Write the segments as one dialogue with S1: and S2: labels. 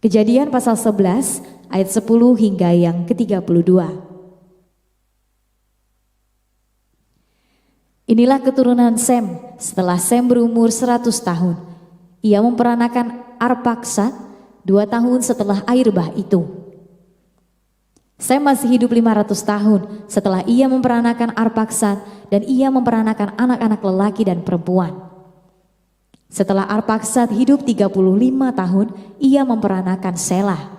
S1: Kejadian pasal 11 ayat 10 hingga yang ke-32. Inilah keturunan Sem setelah Sem berumur 100 tahun. Ia memperanakan Arpaksad 2 tahun setelah air bah itu. Sem masih hidup 500 tahun setelah ia memperanakan Arpaksad, dan ia memperanakan anak-anak lelaki dan perempuan. Setelah Arpaksad hidup 35 tahun, ia memperanakan Selah.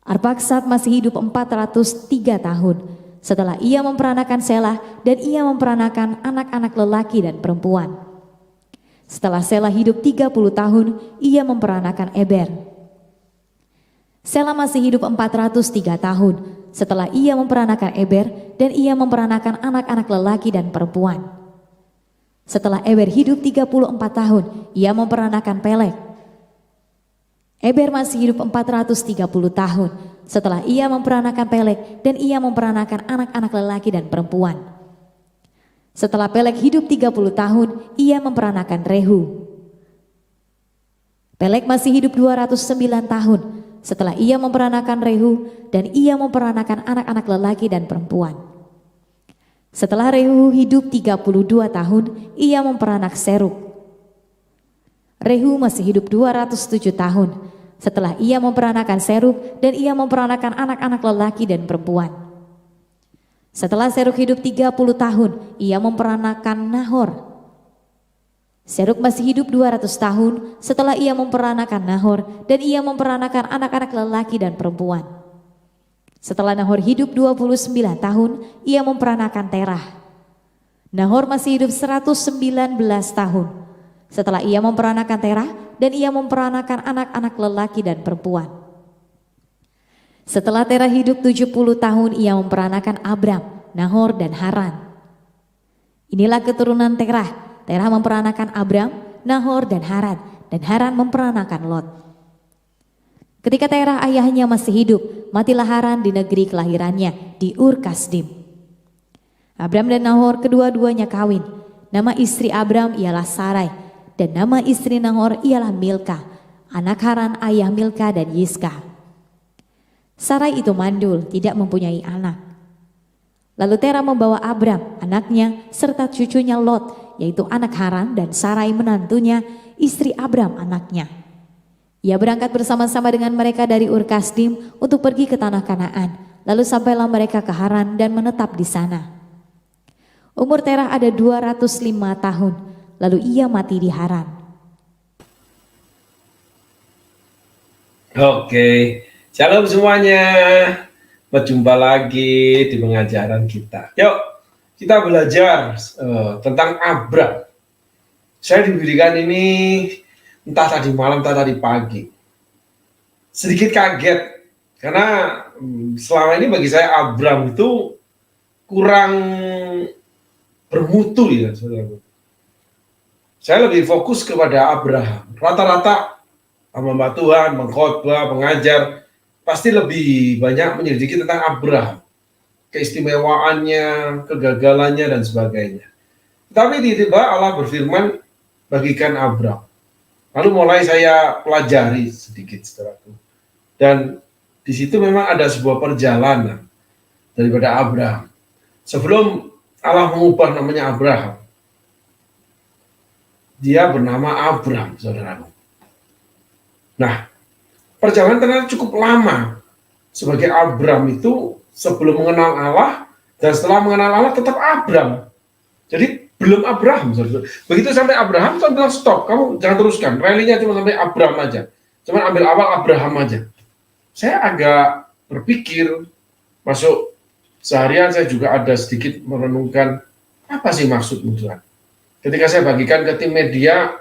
S1: Arpaksad masih hidup 403 tahun setelah ia memperanakan Selah, dan ia memperanakan anak-anak lelaki dan perempuan. Setelah Selah hidup 30 tahun, ia memperanakan Eber. Selah masih hidup 403 tahun setelah ia memperanakan Eber, dan ia memperanakan anak-anak lelaki dan perempuan. Setelah Eber hidup 34 tahun, ia memperanakan Peleg. Eber masih hidup 430 tahun setelah ia memperanakan Peleg, dan ia memperanakan anak-anak lelaki dan perempuan. Setelah Peleg hidup 30 tahun, ia memperanakan Rehu. Peleg masih hidup 209 tahun setelah ia memperanakan Rehu, dan ia memperanakan anak-anak lelaki dan perempuan. Setelah Rehu hidup 32 tahun, ia memperanak Serug. Rehu masih hidup 207 tahun setelah ia memperanakan Serug, dan ia memperanakan anak-anak lelaki dan perempuan. Setelah Serug hidup 30 tahun, ia memperanakan Nahor. Serug masih hidup 200 tahun setelah ia memperanakan Nahor, dan ia memperanakan anak-anak lelaki dan perempuan. Setelah Nahor hidup 29 tahun, ia memperanakan Terah. Nahor masih hidup 119 tahun setelah ia memperanakan Terah, dan ia memperanakan anak-anak lelaki dan perempuan. Setelah Terah hidup 70 tahun, ia memperanakan Abram, Nahor, dan Haran. Inilah keturunan Terah. Terah memperanakan Abram, Nahor, dan Haran memperanakan Lot. Ketika Terah ayahnya masih hidup, matilah Haran di negeri kelahirannya, di Ur Kasdim. Abram dan Nahor kedua-duanya kawin. Nama istri Abram ialah Sarai, dan nama istri Nahor ialah Milka, anak Haran ayah Milka dan Yiska. Sarai itu mandul, tidak mempunyai anak. Lalu Terah membawa Abram, anaknya, serta cucunya Lot, yaitu anak Haran, dan Sarai menantunya, istri Abram anaknya. Ia berangkat bersama-sama dengan mereka dari Ur Kasdim untuk pergi ke tanah Kanaan. Lalu sampailah mereka ke Haran dan menetap di sana. Umur Terah ada 205 tahun, lalu ia mati di Haran.
S2: Oke, shalom semuanya. Berjumpa lagi di pengajaran kita. Yuk, kita belajar tentang Abram. Saya diberikan ini entah tadi malam, entah tadi pagi. Sedikit kaget, karena selama ini bagi saya Abram itu kurang bermutu ya, saudara. Saya lebih fokus kepada Abraham. Rata-rata hamba Tuhan, mengkhotbah, mengajar, pasti lebih banyak menyelidiki tentang Abraham. Keistimewaannya, kegagalannya, dan sebagainya. Tapi tiba-tiba Allah berfirman, bagikan Abram. Lalu mulai saya pelajari sedikit, saudaraku. Dan di situ memang ada sebuah perjalanan daripada Abraham. Sebelum Allah mengubah namanya Abraham, dia bernama Abram, saudaraku. Nah, perjalanan ternyata cukup lama. Sebagai Abram itu sebelum mengenal Allah, dan setelah mengenal Allah tetap Abram. Jadi belum Abraham. Begitu sampai Abraham, saya bilang stop, kamu jangan teruskan. Rally-nya cuma sampai Abraham aja. Cuma ambil awal Abraham aja. Saya agak berpikir, masuk seharian saya juga ada sedikit merenungkan, apa sih maksudmu Tuhan? Ketika saya bagikan ke tim media,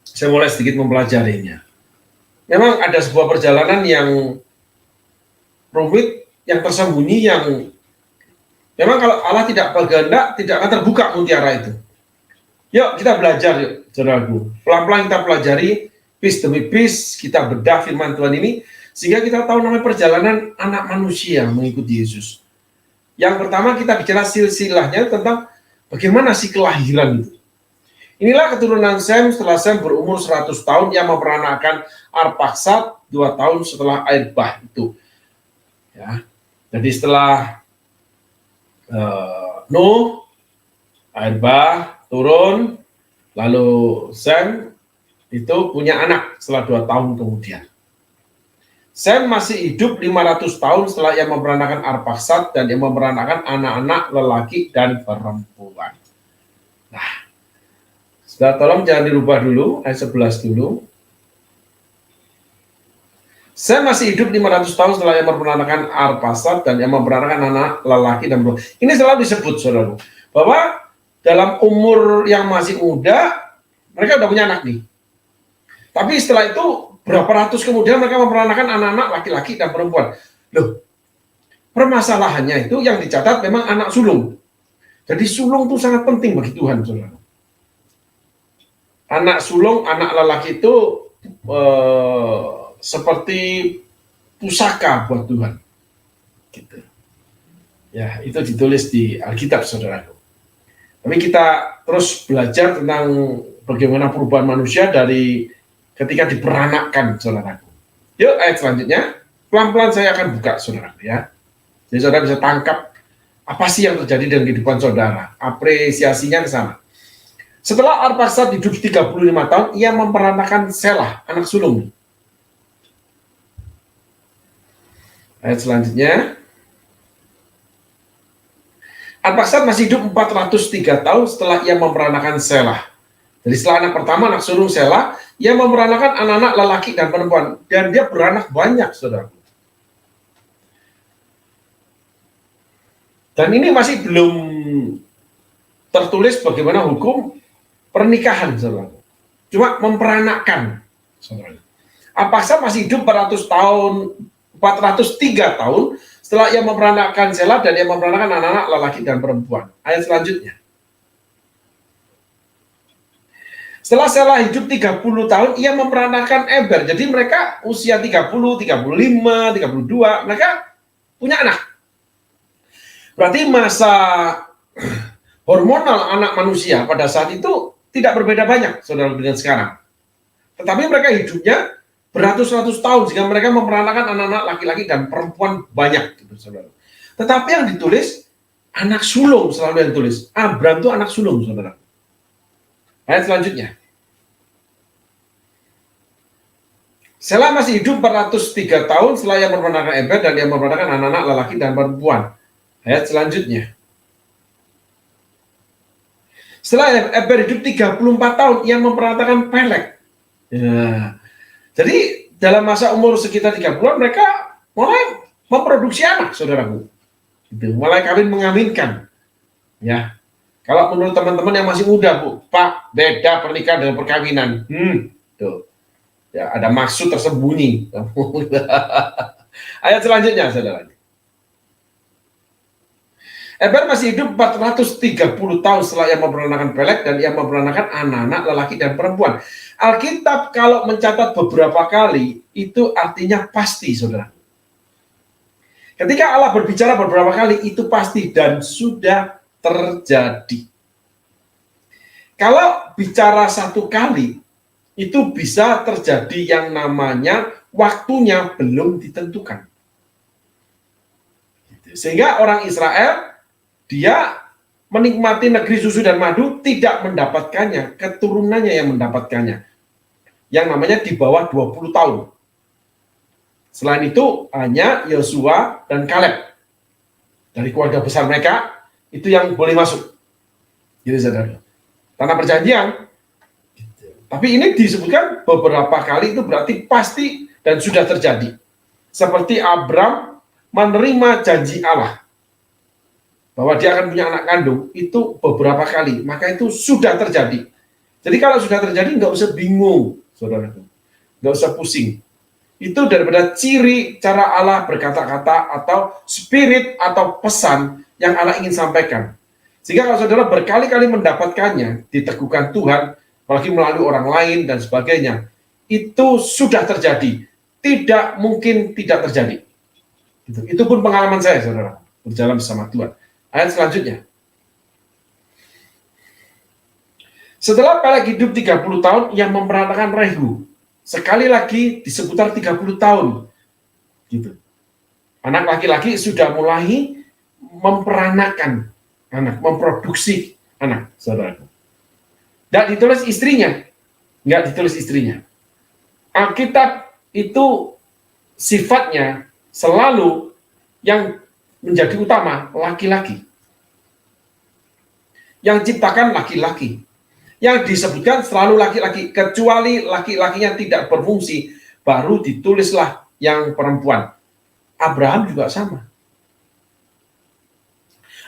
S2: saya mulai sedikit mempelajarinya. Memang ada sebuah perjalanan yang rumit, yang tersembunyi, yang memang kalau Allah tidak berkehendak, tidak akan terbuka mutiara itu. Yuk kita belajar yuk, saudaraku. Pelan-pelan kita pelajari, piece demi piece, kita bedah firman Tuhan ini, sehingga kita tahu namanya perjalanan anak manusia mengikuti Yesus. Yang pertama kita bicara silsilahnya tentang bagaimana sih kelahiran itu. Inilah keturunan Sem setelah Sem berumur 100 tahun, ia memperanakan Arpaksad 2 tahun setelah air bah itu. Ya. Jadi setelah Nuh, air bah turun, lalu Sem itu punya anak setelah 2 tahun kemudian. Sem masih hidup 500 tahun setelah ia memperanakan Arpaksad dan ia memperanakan anak-anak lelaki dan perempuan. Nah, sudah tolong jangan dirubah dulu, ayat 11 dulu. Sem masih hidup 500 tahun setelah ia memperanakan Arpaksad dan ia memperanakan anak lelaki dan perempuan. Ini selalu disebut, saudara, bahwa dalam umur yang masih muda, mereka udah punya anak nih. Tapi setelah itu, berapa ratus kemudian mereka memperanakan anak-anak laki-laki dan perempuan. Loh, permasalahannya itu yang dicatat memang anak sulung. Jadi sulung itu sangat penting bagi Tuhan, saudara. Anak sulung, anak lelaki itu seperti pusaka buat Tuhan. Gitu. Ya, itu ditulis di Alkitab, saudaraku. Tapi kita terus belajar tentang bagaimana perubahan manusia dari ketika diperanakkan, saudaraku. Yuk, ayat selanjutnya. Pelan-pelan saya akan buka, saudaraku, ya. Jadi saudara bisa tangkap apa sih yang terjadi dalam kehidupan saudara. Apresiasinya ke sana. Setelah Arpaksad hidup 35 tahun, ia memperanakan Selah, anak sulung. Ayat selanjutnya. Arpaksad masih hidup 403 tahun setelah ia memperanakan Selah. Jadi setelah anak pertama, anak sulung Selah, ia memperanakan anak-anak lelaki dan perempuan. Dan dia beranak banyak, saudara. Dan ini masih belum tertulis bagaimana hukum pernikahan, saudara. Cuma memperanakkan, saudara. Arpaksad masih hidup 403 tahun setelah ia memperanakkan Selah dan ia memperanakan anak-anak lelaki dan perempuan. Ayat selanjutnya. Setelah Selah hidup 30 tahun, ia memperanakan Eber. Jadi mereka usia 30, 35, 32, mereka punya anak. Berarti masa hormonal anak manusia pada saat itu tidak berbeda banyak, saudara, dengan sekarang. Tetapi mereka hidupnya beratus-ratus tahun, sehingga mereka memperanakan anak-anak laki-laki dan perempuan banyak, gitu, saudara. Tetapi yang ditulis, anak sulung selalu yang ditulis. Abram itu anak sulung, saudara. Ayat selanjutnya. Selah masih hidup 403 tahun setelah ia memperanakan Eber dan ia memperanakan anak-anak lelaki dan perempuan. Ayat selanjutnya. Setelah Eber hidup 34 tahun, ia memperanakan Peleg. Ya. Jadi dalam masa umur sekitar 3 bulan mereka mulai memproduksi anak, saudaraku. Gitu. Mulai kawin mengawinkan. Ya. Kalau menurut teman-teman yang masih muda, Bu, Pak, beda pernikahan dengan perkawinan. Tuh. Ya, ada maksud tersembunyi. Ayat selanjutnya, saudara. Eber masih hidup 430 tahun setelah ia memperanakan Peleg dan ia memperanakan anak-anak lelaki dan perempuan. Alkitab kalau mencatat beberapa kali, itu artinya pasti, saudara. Ketika Allah berbicara beberapa kali, itu pasti dan sudah terjadi. Kalau bicara satu kali, itu bisa terjadi yang namanya waktunya belum ditentukan. Sehingga orang Israel, dia menikmati negeri susu dan madu, tidak mendapatkannya, keturunannya yang mendapatkannya. Yang namanya di bawah 20 tahun. Selain itu, hanya Yosua dan Kaleb. Dari keluarga besar mereka, itu yang boleh masuk. Gitu, saudara. Tanah perjanjian. Tapi ini disebutkan beberapa kali, itu berarti pasti dan sudah terjadi. Seperti Abram menerima janji Allah bahwa dia akan punya anak kandung, itu beberapa kali, maka itu sudah terjadi. Jadi kalau sudah terjadi, nggak usah bingung, saudara, nggak usah pusing. Itu daripada ciri cara Allah berkata-kata atau spirit atau pesan yang Allah ingin sampaikan. Sehingga kalau saudara berkali-kali mendapatkannya, diteguhkan Tuhan, apalagi melalui orang lain dan sebagainya, itu sudah terjadi. Tidak mungkin tidak terjadi. Itu pun pengalaman saya, saudara, berjalan bersama Tuhan. Ayat selanjutnya. Setelah Peleg hidup 30 tahun, ia memperanakan Rehu. Sekali lagi di seputar 30 tahun. Gitu. Anak laki-laki sudah mulai memperanakan anak, memproduksi anak, saudara. Tidak ditulis istrinya. Nggak ditulis istrinya. Alkitab itu sifatnya selalu yang menjadi utama laki-laki. Yang ciptakan laki-laki. Yang disebutkan selalu laki-laki, kecuali laki-lakinya tidak berfungsi, baru ditulislah yang perempuan. Abraham juga sama.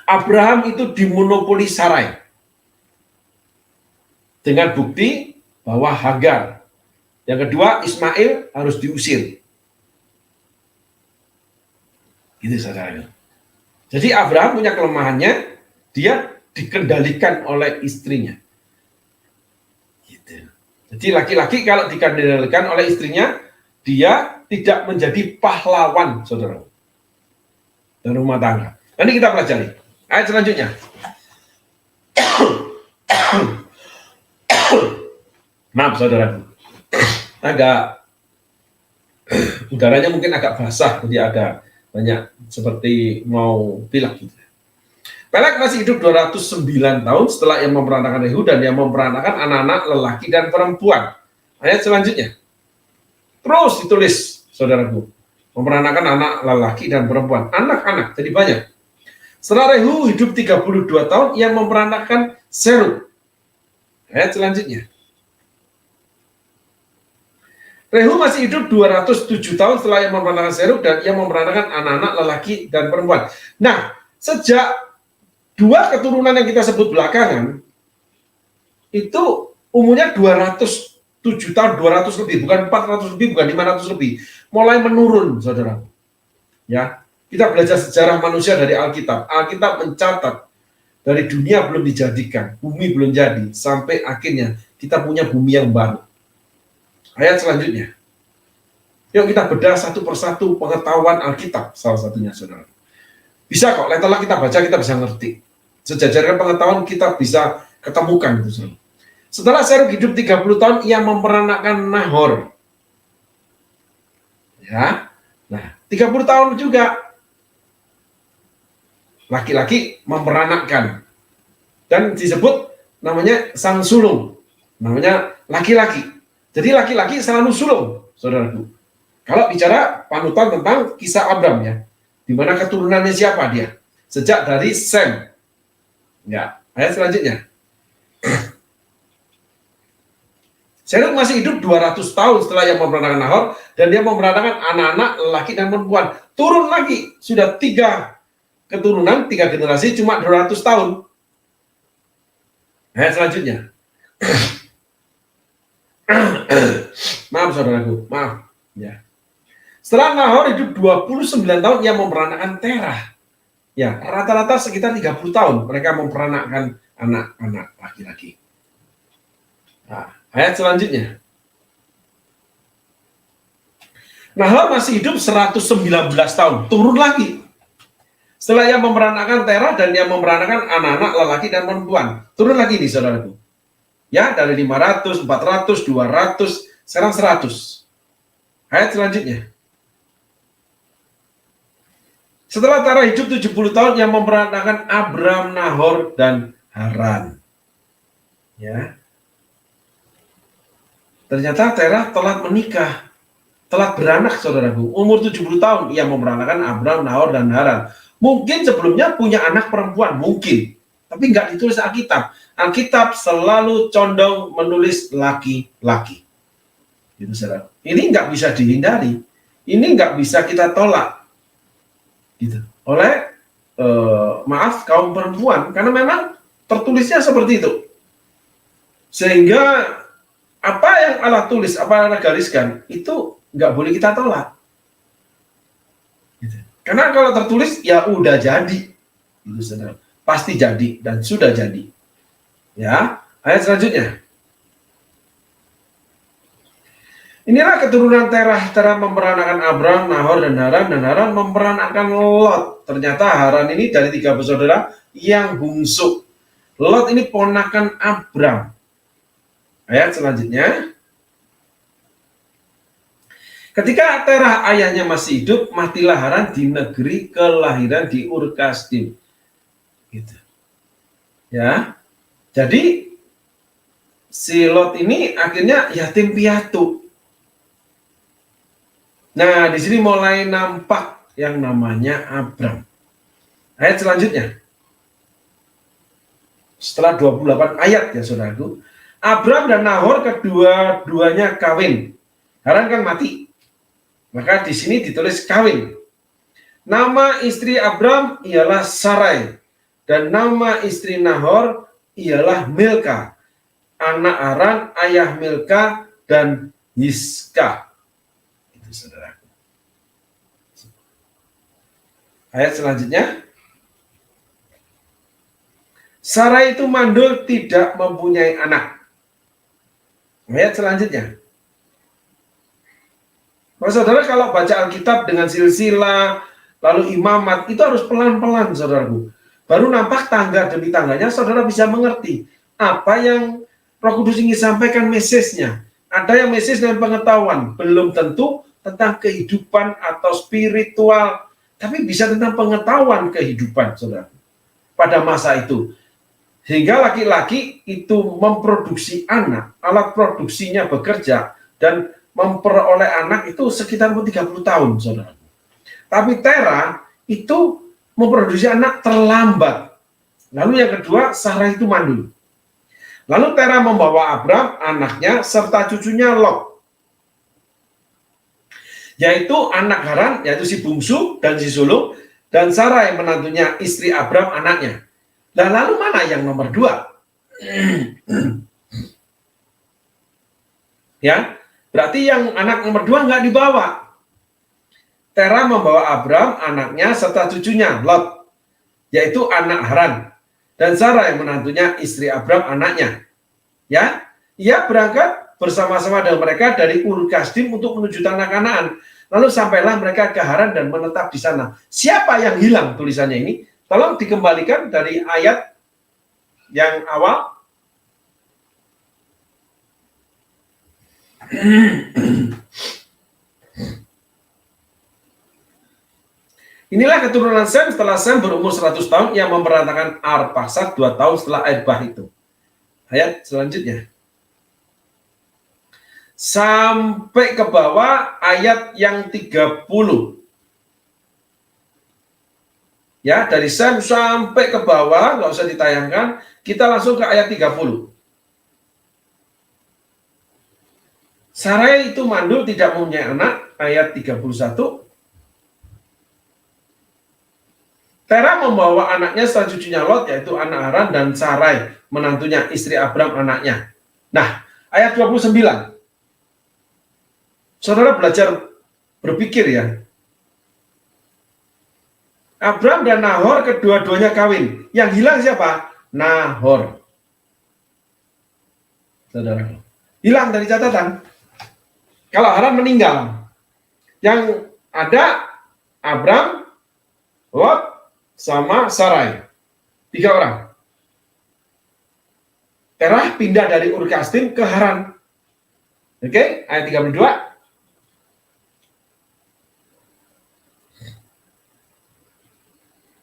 S2: Abraham itu dimonopoli Sarai. Dengan bukti bahwa Hagar. Yang kedua, Ismail harus diusir. Gitu saudara. Jadi Abraham punya kelemahannya, dia dikendalikan oleh istrinya. Gitu. Jadi laki-laki kalau dikendalikan oleh istrinya, dia tidak menjadi pahlawan, saudara. Dan rumah tangga. Nanti kita pelajari. Ayat selanjutnya. Maaf saudara. Agak udaranya mungkin agak basah, jadi ada banyak seperti mau pilek gitu. Peleg masih hidup 209 tahun setelah ia memperanakan Rehu dan ia memperanakan anak-anak lelaki dan perempuan. Ayat selanjutnya. Terus ditulis, saudaraku. Memperanakan anak lelaki dan perempuan. Anak-anak, jadi banyak. Setelah Rehu hidup 32 tahun, ia memperanakan Serug. Ayat selanjutnya. Rehu masih hidup 207 tahun setelah ia memperanakan Serug dan ia memperanakan anak-anak lelaki dan perempuan. Nah, sejak dua keturunan yang kita sebut belakangan, itu umurnya 207 tahun, 200 lebih, bukan 400 lebih, bukan 500 lebih. Mulai menurun, saudara. Ya, kita belajar sejarah manusia dari Alkitab. Alkitab mencatat dari dunia belum dijadikan, bumi belum jadi, sampai akhirnya kita punya bumi yang baru. Ayat selanjutnya. Yuk kita bedah satu persatu pengetahuan Alkitab, salah satunya, saudara. Bisa kok, setelah kita baca kita bisa ngerti. Sejajarkan pengetahuan kita bisa ketemukan. Gitu. Setelah Serug hidup 30 tahun, ia memperanakan Nahor. Ya, nah 30 tahun juga. Laki-laki memperanakan. Dan disebut namanya sang sulung. Namanya laki-laki. Jadi laki-laki selalu sulung, saudaraku. Kalau bicara panutan tentang kisah Abram ya. Di mana keturunannya siapa dia? Sejak dari Sem. Ya, ayat selanjutnya. Serug masih hidup 200 tahun setelah ia memperanakan Nahor dan dia memperanakan anak-anak lelaki dan perempuan. Turun lagi, sudah 3 keturunan, 3 generasi, cuma 200 tahun. Ayat selanjutnya. Maaf saudaraku, maaf. Ya. Setelah Nahor hidup 29 tahun, ia memperanakan Terah. Ya, rata-rata sekitar 30 tahun mereka memperanakan anak-anak laki-laki. Nah, ayat selanjutnya. Nahor masih hidup 119 tahun, turun lagi. Setelah ia memperanakan Terah dan ia memperanakan anak-anak lelaki dan perempuan. Turun lagi nih saudaraku. Ya, dari 500, 400, 200, sekarang 100. Ayat selanjutnya. Setelah Terah hidup 70 tahun, yang memperanakan Abram, Nahor, dan Haran. Ya. Ternyata Terah telat menikah, telat beranak, saudaraku. Umur 70 tahun, ia memperanakan Abram, Nahor, dan Haran. Mungkin sebelumnya punya anak perempuan, mungkin. Tapi nggak ditulis Alkitab. Alkitab selalu condong menulis laki-laki. Gitu, saudara. Ini nggak bisa dihindari. Ini nggak bisa kita tolak. Gitu. Oleh maaf kaum perempuan, karena memang tertulisnya seperti itu. Sehingga apa yang Allah tulis, apa yang Allah gariskan, itu nggak boleh kita tolak. Gitu. Karena kalau tertulis ya udah jadi, gitu, saudara. Pasti jadi dan sudah jadi. Ya, ayat selanjutnya. Inilah keturunan Terah. Terah memperanakan Abram, Nahor, dan Haran memperanakan Lot. Ternyata Haran ini dari 3 bersaudara yang bungsu. Lot ini ponakan Abram. Ayat selanjutnya. Ketika Terah ayahnya masih hidup, matilah Haran di negeri kelahiran di Ur Kasdim. Gitu. Ya. Jadi si Lot ini akhirnya yatim piatu. Nah, di sini mulai nampak yang namanya Abram. Ayat selanjutnya. Setelah 28 ayat ya saudaraku. Abram dan Nahor kedua-duanya kawin. Haran kan mati. Maka di sini ditulis kawin. Nama istri Abram ialah Sarai. Dan nama istri Nahor ialah Milka. Anak Haran, ayah Milka dan Yiska. Itu saudaraku. Ayat selanjutnya. Sarai itu mandul tidak mempunyai anak. Ayat selanjutnya. Saudara, kalau baca Alkitab dengan silsilah, lalu imamat, itu harus pelan-pelan, saudaraku. Baru nampak tangga demi tangganya, saudara bisa mengerti apa yang Roh Kudus ingin sampaikan mesejnya. Ada yang mesej dengan pengetahuan, belum tentu tentang kehidupan atau spiritual, tapi bisa tentang pengetahuan kehidupan, saudara. Pada masa itu. Sehingga laki-laki itu memproduksi anak, alat produksinya bekerja, dan memperoleh anak itu sekitar 30 tahun, saudara. Tapi Terah itu memproduksi anak terlambat. Lalu yang kedua, Sarah itu mandul. Lalu Terah membawa Abram, anaknya, serta cucunya Lot. Yaitu anak Haran, yaitu si bungsu dan si sulung, dan Sarai menantunya istri Abram, anaknya. Nah, lalu mana yang nomor 2? Ya, berarti yang anak nomor 2 nggak dibawa. Terah membawa Abram, anaknya, serta cucunya, Lot, yaitu anak Haran. Dan Sarai menantunya istri Abram, anaknya. Ya, ia berangkat bersama-sama dengan mereka dari Ur Kasdim untuk menuju tanah Kanaan. Lalu sampailah mereka ke Haran dan menetap di sana. Siapa yang hilang tulisannya ini? Tolong dikembalikan dari ayat yang awal. Inilah keturunan Sem setelah Sem berumur 100 tahun yang memperantakan Arphaxad 2 tahun setelah Arbah itu. Ayat selanjutnya. Sampai ke bawah ayat yang 30. Ya, dari Sem sampai ke bawah, nggak usah ditayangkan, kita langsung ke ayat 30. Sarai itu mandul tidak mempunyai anak, ayat 31. Terah membawa anaknya serta cucunya Lot, yaitu anak Haran, dan Sarai, menantunya, istri Abram, anaknya. Nah, ayat 29. Saudara belajar berpikir ya. Abram dan Nahor kedua-duanya kawin. Yang hilang siapa? Nahor. Saudara. Hilang dari catatan. Kalau Haran meninggal. Yang ada Abram, Lot, sama Sarai. 3 orang. Terah pindah dari Ur Kasdim ke Haran. Oke, ayat 32.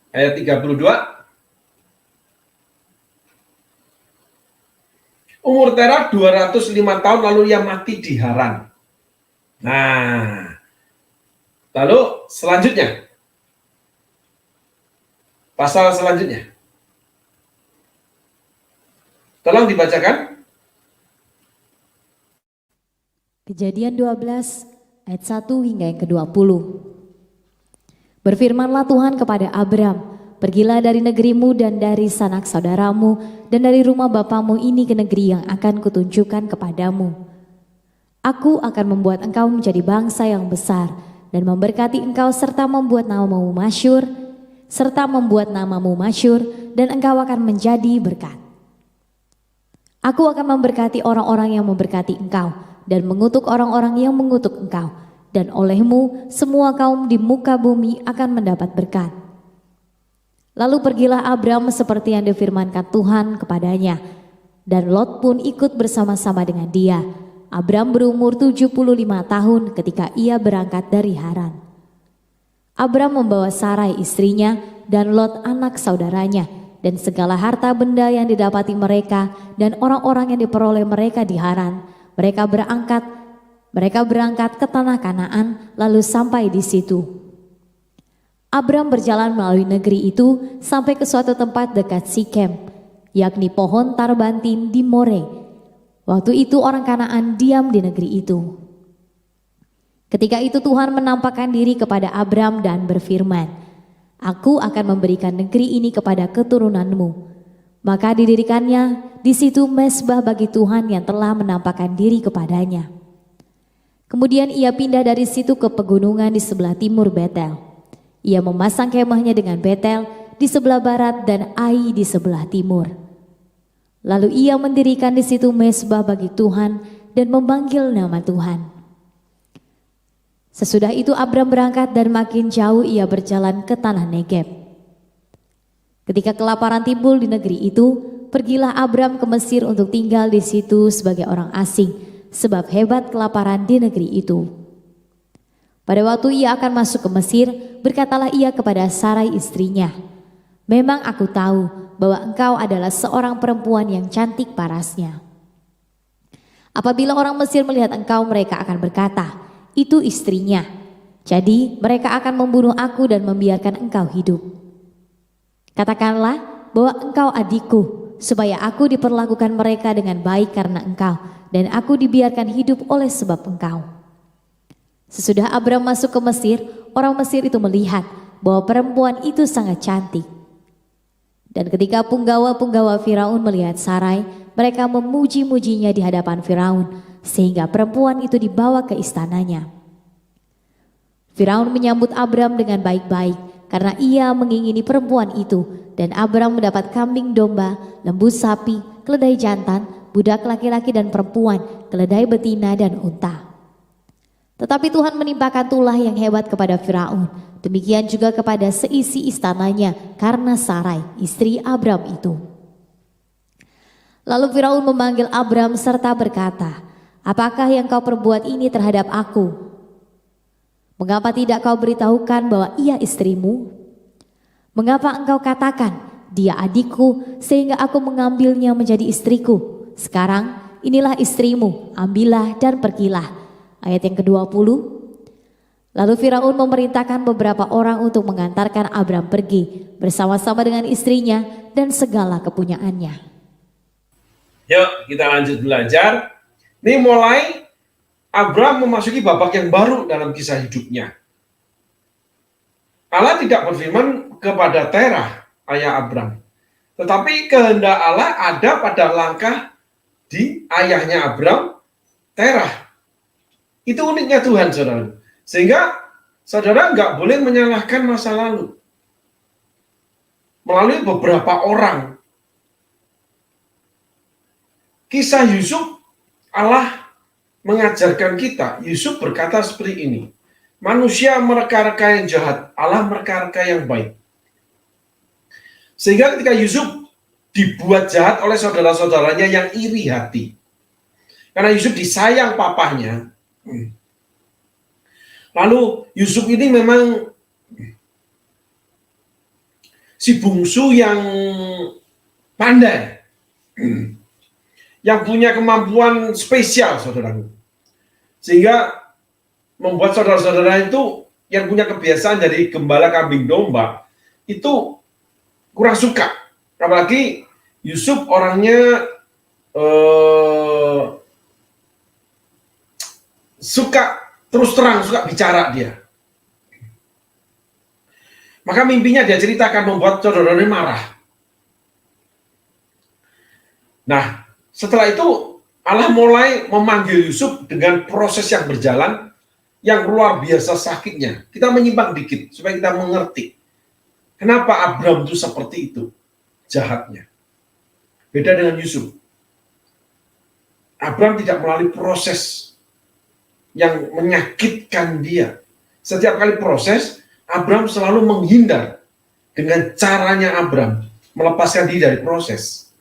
S2: Ayat 32. Umur Terah 205 tahun lalu ia mati di Haran. Nah, lalu selanjutnya. Pasal selanjutnya. Tolong dibacakan.
S1: Kejadian 12 ayat 1 hingga yang ke-20. Berfirmanlah Tuhan kepada Abram, pergilah dari negerimu dan dari sanak saudaramu dan dari rumah bapamu ini ke negeri yang akan kutunjukkan kepadamu. Aku akan membuat engkau menjadi bangsa yang besar dan memberkati engkau serta membuat namamu masyhur, dan engkau akan menjadi berkat. Aku akan memberkati orang-orang yang memberkati engkau dan mengutuk orang-orang yang mengutuk engkau. Dan olehmu semua kaum di muka bumi akan mendapat berkat. Lalu pergilah Abram seperti yang difirmankan Tuhan kepadanya. dan Lot pun ikut bersama-sama dengan dia. Abram berumur 75 tahun ketika ia berangkat dari Haran. Abram membawa Sarai istrinya dan Lot anak saudaranya dan segala harta benda yang didapati mereka dan orang-orang yang diperoleh mereka di Haran. Mereka berangkat ke tanah Kanaan lalu sampai di situ. Abram berjalan melalui negeri itu sampai ke suatu tempat dekat Sikem, yakni pohon tarbantin di More. Waktu itu orang Kanaan diam di negeri itu. Ketika itu Tuhan menampakkan diri kepada Abram dan berfirman, "Aku akan memberikan negeri ini kepada keturunanmu." Maka didirikannya di situ mezbah bagi Tuhan yang telah menampakkan diri kepadanya. Kemudian ia pindah dari situ ke pegunungan di sebelah timur Betel. Ia memasang kemahnya dengan Betel di sebelah barat dan Ai di sebelah timur. Lalu ia mendirikan di situ mezbah bagi Tuhan dan memanggil nama Tuhan. Sesudah itu Abram berangkat dan makin jauh ia berjalan ke tanah Negeb. Ketika kelaparan timbul di negeri itu, pergilah Abram ke Mesir untuk tinggal di situ sebagai orang asing, sebab hebat kelaparan di negeri itu. Pada waktu ia akan masuk ke Mesir, berkatalah ia kepada Sarai istrinya, "Memang aku tahu bahwa engkau adalah seorang perempuan yang cantik parasnya. Apabila orang Mesir melihat engkau, mereka akan berkata, 'Itu istrinya.' Jadi mereka akan membunuh aku dan membiarkan engkau hidup. Katakanlah bahwa engkau adikku, supaya aku diperlakukan mereka dengan baik karena engkau, dan aku dibiarkan hidup oleh sebab engkau." Sesudah Abram masuk ke Mesir, orang Mesir itu melihat bahwa perempuan itu sangat cantik. Dan ketika punggawa-punggawa Firaun melihat Sarai, mereka memuji-mujinya di hadapan Firaun, sehingga perempuan itu dibawa ke istananya. Firaun menyambut Abram dengan baik-baik karena ia mengingini perempuan itu, dan Abram mendapat kambing domba, lembu sapi, keledai jantan, budak laki-laki dan perempuan, keledai betina dan unta. Tetapi Tuhan menimpakan tulah yang hebat kepada Firaun, demikian juga kepada seisi istananya karena Sarai, istri Abram itu. Lalu Firaun memanggil Abram serta berkata, "Apakah yang kau perbuat ini terhadap aku? Mengapa tidak kau beritahukan bahwa ia istrimu? Mengapa engkau katakan, 'Dia adikku,' sehingga aku mengambilnya menjadi istriku? Sekarang inilah istrimu, ambillah dan pergilah." Ayat yang ke-20. Lalu Firaun memerintahkan beberapa orang untuk mengantarkan Abram pergi bersama-sama dengan istrinya dan segala kepunyaannya.
S2: Yuk kita lanjut belajar. Ini mulai Abram memasuki babak yang baru dalam kisah hidupnya. Allah tidak berfirman kepada Terah, ayah Abram. Tetapi kehendak Allah ada pada langkah di ayahnya Abram, Terah. Itu uniknya Tuhan, saudara. Sehingga saudara nggak boleh menyalahkan masa lalu melalui beberapa orang. Kisah Yusuf, Allah mengajarkan kita, Yusuf berkata seperti ini, manusia mereka-reka yang jahat, Allah mereka-reka yang baik. Sehingga ketika Yusuf dibuat jahat oleh saudara-saudaranya yang iri hati, karena Yusuf disayang papahnya, lalu Yusuf ini memang si bungsu yang pandai, yang punya kemampuan spesial, saudaraku, sehingga membuat saudara-saudara itu yang punya kebiasaan jadi gembala kambing domba itu kurang suka. Apalagi Yusuf orangnya suka terus terang, suka bicara dia. Maka mimpinya dia ceritakan membuat saudaranya marah. Nah, setelah itu Allah mulai memanggil Yusuf dengan proses yang berjalan yang luar biasa sakitnya. Kita menyimpang dikit supaya kita mengerti kenapa Abram itu seperti itu jahatnya. Beda dengan Yusuf. Abram tidak melalui proses yang menyakitkan dia. Setiap kali proses, Abram selalu menghindar dengan caranya Abram melepaskan diri dari proses.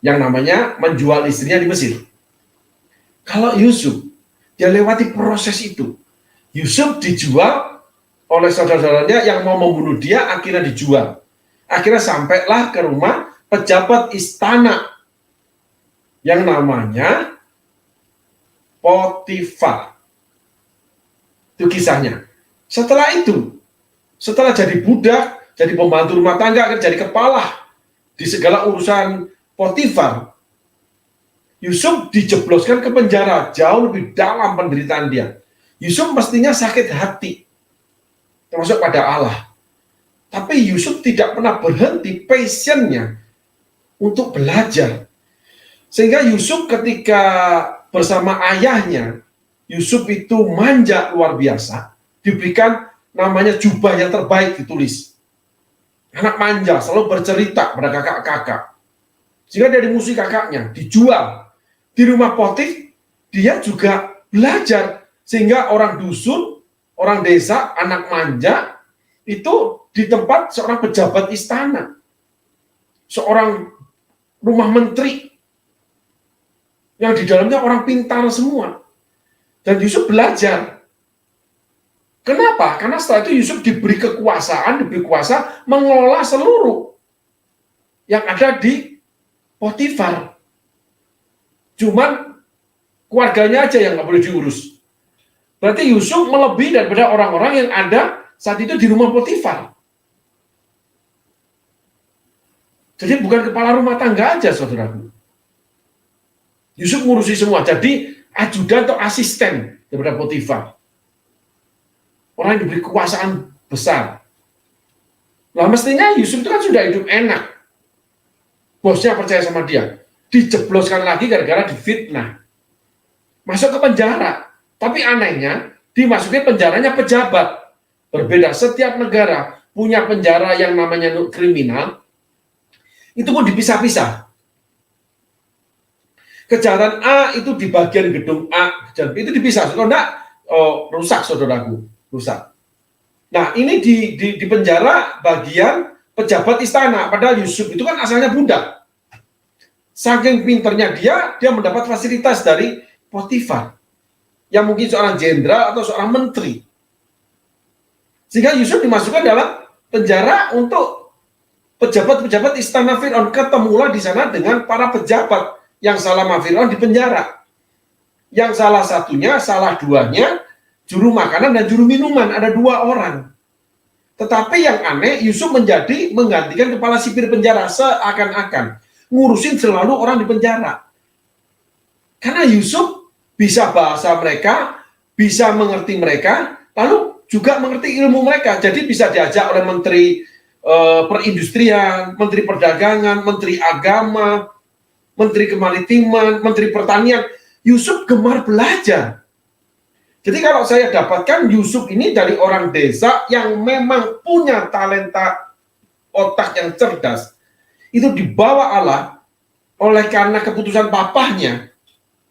S2: yang namanya menjual istrinya di Mesir. Kalau Yusuf, dia lewati proses itu. Yusuf dijual oleh saudara-saudaranya yang mau membunuh dia, akhirnya dijual. Akhirnya sampailah ke rumah pejabat istana yang namanya Potifar. Itu kisahnya. Setelah itu, setelah jadi budak, jadi pembantu rumah tangga, jadi kepala di segala urusan Potifar, Yusuf dijebloskan ke penjara, jauh lebih dalam penderitaan dia. Yusuf mestinya sakit hati, termasuk pada Allah. Tapi Yusuf tidak pernah berhenti passionnya untuk belajar. Sehingga Yusuf ketika bersama ayahnya, Yusuf itu manja luar biasa, diberikan namanya jubah yang terbaik ditulis. Anak manja, selalu bercerita pada kakak-kakak. Sehingga dia dimusuhi kakaknya, dijual. Di rumah Potif, dia juga belajar. Sehingga orang dusun, orang desa, anak manja, itu di tempat seorang pejabat istana. Seorang rumah menteri. Yang di dalamnya orang pintar semua. Dan Yusuf belajar. Kenapa? Karena setelah itu Yusuf diberi kekuasaan, diberi kuasa mengelola seluruh yang ada di Potifar. Cuman keluarganya aja yang nggak boleh diurus. Berarti Yusuf melebihi daripada orang-orang yang ada saat itu di rumah Potifar. Jadi bukan kepala rumah tangga aja, saudaraku. Yusuf ngurusi semua. Jadi ajudan atau asisten daripada Potifar. Orang yang diberi kekuasaan besar. Nah mestinya Yusuf itu kan sudah hidup enak. Bosnya percaya sama dia. Dijebloskan lagi gara-gara difitnah. Masuk ke penjara. Tapi anehnya, dimasukin penjaranya pejabat. Berbeda, setiap negara punya penjara yang namanya kriminal. Itu pun dipisah-pisah. Kejahatan A itu di bagian gedung A. Kejahatan B itu dipisah. Kalau enggak, rusak saudaraku. Rusak. Nah ini di penjara bagian pejabat istana. Padahal Yusuf itu kan asalnya budak. Saking pinternya dia mendapat fasilitas dari Potifar. Yang mungkin seorang jenderal atau seorang menteri. Sehingga Yusuf dimasukkan dalam penjara untuk pejabat-pejabat istana Firaun. Ketemulah di sana dengan para pejabat yang salah sama Firaun di penjara. Yang salah satunya, salah duanya, juru makanan dan juru minuman, ada 2 orang. Tetapi yang aneh, Yusuf menggantikan kepala sipir penjara seakan-akan ngurusin selalu orang di penjara. Karena Yusuf bisa bahasa mereka, bisa mengerti mereka, lalu juga mengerti ilmu mereka. Jadi bisa diajak oleh menteri perindustrian, menteri perdagangan, menteri agama, menteri kemaritiman, menteri pertanian. Yusuf gemar belajar. Jadi kalau saya dapatkan Yusuf ini dari orang desa yang memang punya talenta otak yang cerdas, itu dibawa Allah oleh karena keputusan papahnya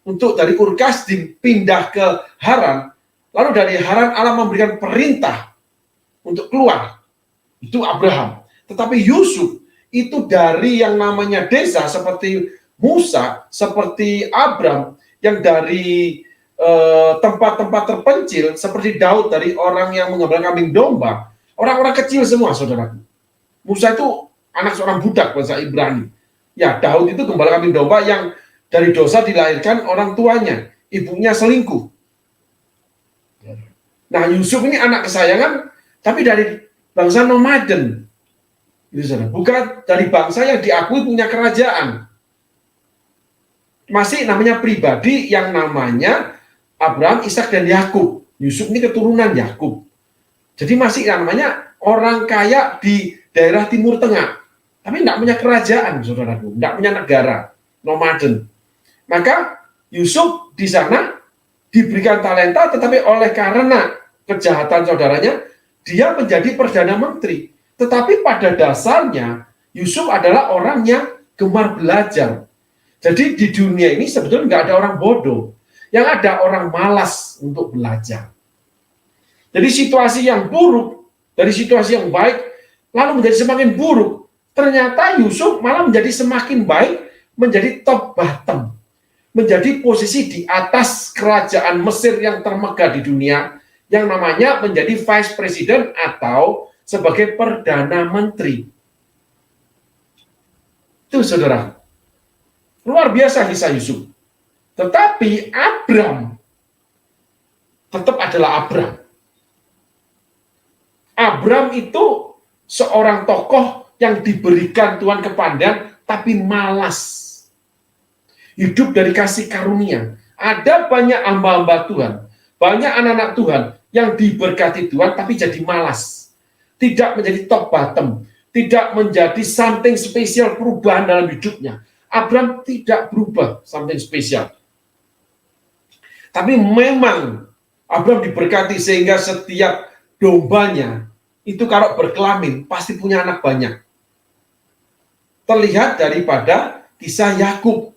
S2: untuk dari Ur Kasdim pindah ke Haran, lalu dari Haran Allah memberikan perintah untuk keluar, itu Abraham. Tetapi Yusuf itu dari yang namanya desa seperti Musa, seperti Abram, yang dari tempat-tempat terpencil seperti Daud dari orang yang mengembala kambing domba, orang-orang kecil semua, saudaraku. Musa itu anak seorang budak bahasa Ibrani. Ya, Daud itu gembala kambing domba yang dari dosa dilahirkan orang tuanya, ibunya selingkuh. Nah, Yusuf ini anak kesayangan, tapi dari bangsa nomaden. Bukan dari bangsa yang diakui punya kerajaan. Masih namanya pribadi yang namanya Abraham, Ishak, dan Yakub. Yusuf ini keturunan Yakub. Jadi masih namanya orang kaya di daerah Timur Tengah. Tapi tidak punya kerajaan, saudaraku. Tidak punya negara, nomaden. Maka Yusuf di sana diberikan talenta, tetapi oleh karena kejahatan saudaranya, dia menjadi Perdana Menteri. Tetapi pada dasarnya, Yusuf adalah orang yang gemar belajar. Jadi di dunia ini sebetulnya nggak ada orang bodoh. Yang ada orang malas untuk belajar. Jadi situasi yang buruk dari situasi yang baik lalu menjadi semakin buruk. Ternyata Yusuf malah menjadi semakin baik menjadi top bottom, menjadi posisi di atas kerajaan Mesir yang termegah di dunia, yang namanya menjadi vice president atau sebagai perdana menteri. Itu saudara, luar biasa kisah Yusuf. Tetapi Abram tetap adalah Abram. Abram itu seorang tokoh yang diberikan Tuhan kepandang, tapi malas. Hidup dari kasih karunia. Ada banyak hamba-hamba Tuhan, banyak anak-anak Tuhan yang diberkati Tuhan, tapi jadi malas. Tidak menjadi top bottom, tidak menjadi something spesial perubahan dalam hidupnya. Abram tidak berubah something spesial. Tapi memang Abram diberkati sehingga setiap dombanya itu kalau berkelamin pasti punya anak banyak. Terlihat daripada kisah Yakub.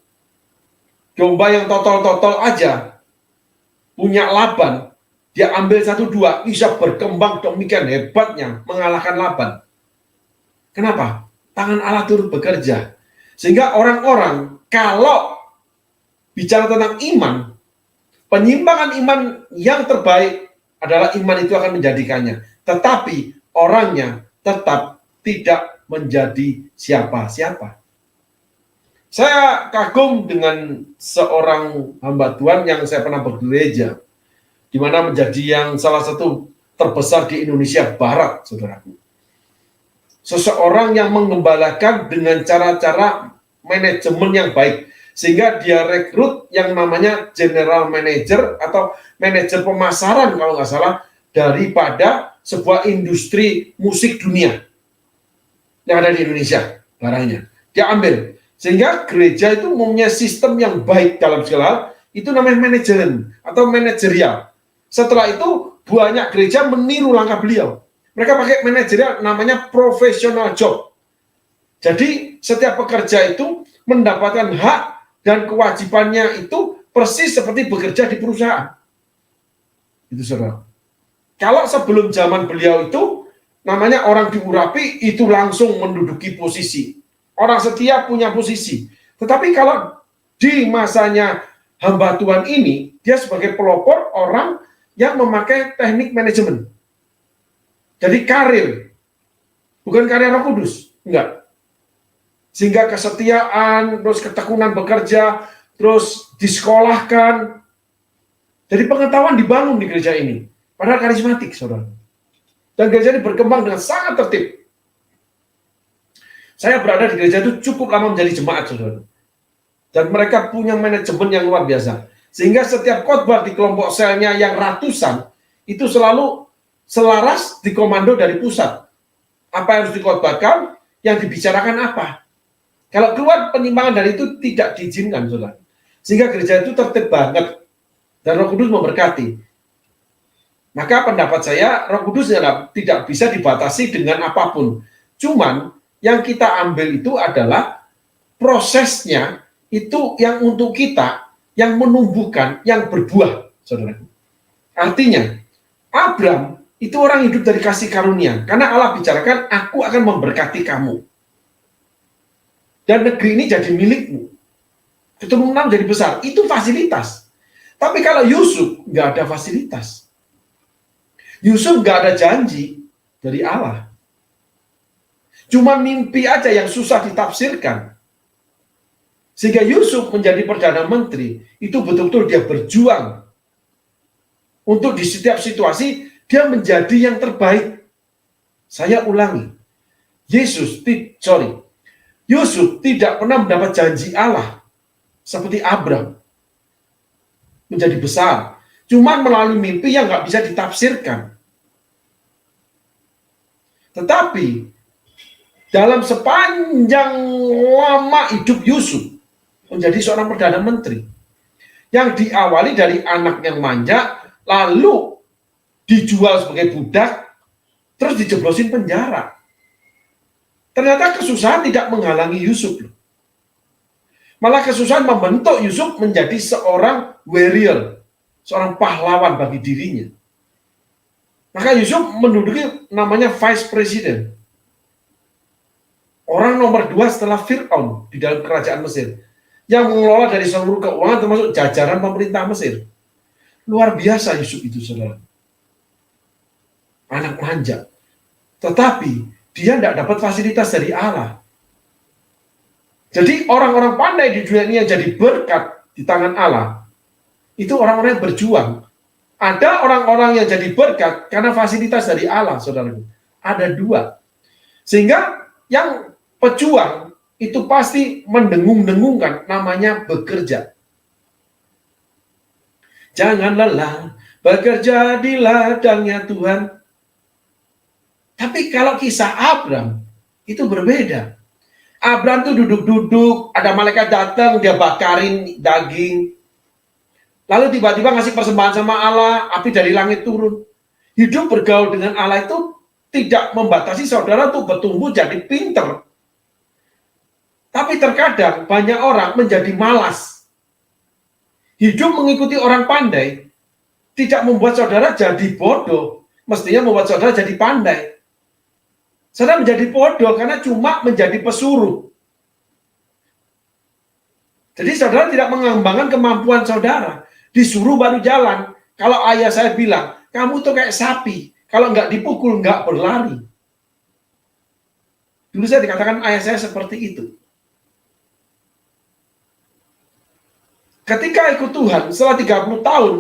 S2: Domba yang totol-totol aja punya Laban, dia ambil 1-2 bisa berkembang demikian hebatnya mengalahkan Laban. Kenapa? Tangan Allah turut bekerja. Sehingga orang-orang kalau bicara tentang iman, penyimpangan iman yang terbaik adalah iman itu akan menjadikannya. Tetapi orangnya tetap tidak menjadi siapa-siapa. Saya kagum dengan seorang hamba Tuhan yang saya pernah bergereja, di mana menjadi yang salah satu terbesar di Indonesia Barat, saudaraku. Seseorang yang mengembalakan dengan cara-cara manajemen yang baik, sehingga dia rekrut yang namanya general manager atau manajer pemasaran kalau nggak salah daripada sebuah industri musik dunia yang ada di Indonesia barangnya. Dia ambil. Sehingga gereja itu mempunyai sistem yang baik dalam segala hal, itu namanya manajemen atau manajerial. Setelah itu banyak gereja meniru langkah beliau. Mereka pakai manajerial namanya professional job. Jadi setiap pekerja itu mendapatkan hak dan kewajibannya itu persis seperti bekerja di perusahaan. Itu saudara. Kalau sebelum zaman beliau itu namanya orang diurapi itu langsung menduduki posisi. Orang setia punya posisi. Tetapi kalau di masanya hamba Tuhan ini, dia sebagai pelopor orang yang memakai teknik manajemen. Jadi karir. Bukan karir Roh Kudus. Enggak. Sehingga kesetiaan, terus ketekunan bekerja, terus disekolahkan. Jadi pengetahuan dibangun di gereja ini. Padahal karismatik, saudara. Dan gereja ini berkembang dengan sangat tertib. Saya berada di gereja itu cukup lama menjadi jemaat, saudara. Dan mereka punya manajemen yang luar biasa. Sehingga setiap khotbah di kelompok selnya yang ratusan, itu selalu selaras dikomando dari pusat. Apa yang harus dikhotbahkan, yang dibicarakan apa. Kalau keluar penyimpangan dari itu tidak diizinkan, saudara. Sehingga gereja itu tertib banget. Dan Roh Kudus memberkati. Maka pendapat saya, Roh Kudus tidak bisa dibatasi dengan apapun. Cuman, yang kita ambil itu adalah prosesnya itu yang untuk kita, yang menumbuhkan, yang berbuah, saudara. Artinya, Abram itu orang hidup dari kasih karunia. Karena Allah bicarakan, aku akan memberkati kamu. Dan negeri ini jadi milikmu. Keturunan jadi besar. Itu fasilitas. Tapi kalau Yusuf, nggak ada fasilitas. Yusuf nggak ada janji dari Allah. Cuma mimpi aja yang susah ditafsirkan. Sehingga Yusuf menjadi Perdana Menteri, itu betul-betul dia berjuang. Untuk di setiap situasi, dia menjadi yang terbaik. Saya ulangi. Yusuf tidak pernah mendapat janji Allah. Seperti Abram. Menjadi besar. Cuma melalui mimpi yang nggak bisa ditafsirkan. Tetapi, dalam sepanjang lama hidup Yusuf menjadi seorang Perdana Menteri yang diawali dari anak yang manja, lalu dijual sebagai budak, terus dijeblosin penjara. Ternyata kesusahan tidak menghalangi Yusuf. Malah kesusahan membentuk Yusuf menjadi seorang warrior, seorang pahlawan bagi dirinya. Maka Yusuf menduduki namanya vice president. Orang nomor 2 setelah Fir'aun di dalam kerajaan Mesir. yang mengelola dari seluruh keuangan termasuk jajaran pemerintah Mesir. Luar biasa Yusuf itu, saudara. Anak manja. Tetapi dia tidak dapat fasilitas dari Allah. Jadi orang-orang pandai di dunia ini yang jadi berkat di tangan Allah, itu orang-orang yang berjuang. Ada orang-orang yang jadi berkat karena fasilitas dari Allah, saudaraku. Ada dua. Sehingga yang pejuang itu pasti mendengung-dengungkan, namanya bekerja. Jangan lelah, bekerja di ladangnya Tuhan. Tapi kalau kisah Abram, itu berbeda. Abram tuh duduk-duduk, ada malaikat datang, dia bakarin daging. Lalu tiba-tiba ngasih persembahan sama Allah, api dari langit turun. Hidup bergaul dengan Allah itu tidak membatasi saudara untuk bertumbuh jadi pinter. Tapi terkadang banyak orang menjadi malas. Hidup mengikuti orang pandai tidak membuat saudara jadi bodoh, mestinya membuat saudara jadi pandai. Saudara menjadi bodoh karena cuma menjadi pesuruh. Jadi saudara tidak mengembangkan kemampuan saudara. Disuruh baru jalan. Kalau ayah saya bilang, kamu tuh kayak sapi. Kalau nggak dipukul, nggak berlari. Dulu saya dikatakan ayah saya seperti itu. Ketika ikut Tuhan, setelah 30 tahun,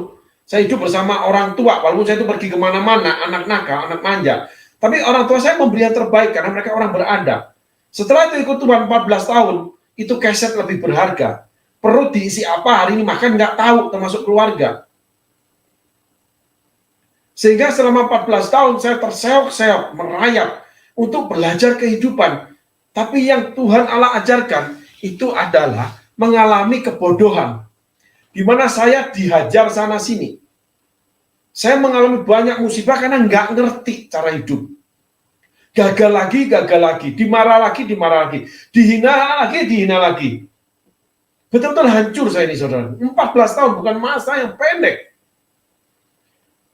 S2: saya hidup bersama orang tua, walaupun saya itu pergi kemana-mana, anak nakal, anak manja. Tapi orang tua saya memberi yang terbaik, karena mereka orang beradab. Setelah itu ikut Tuhan 14 tahun, itu keset lebih berharga. Perut diisi apa, hari ini makan nggak tahu, termasuk keluarga. Sehingga selama 14 tahun, saya terseok-seok, merayap, untuk belajar kehidupan. Tapi yang Tuhan Allah ajarkan, itu adalah mengalami kebodohan. Di mana saya dihajar sana-sini. Saya mengalami banyak musibah karena nggak ngerti cara hidup. Gagal lagi, dimarah lagi, dihina lagi. Betul-betul hancur saya ini, saudara. 14 tahun bukan masa yang pendek.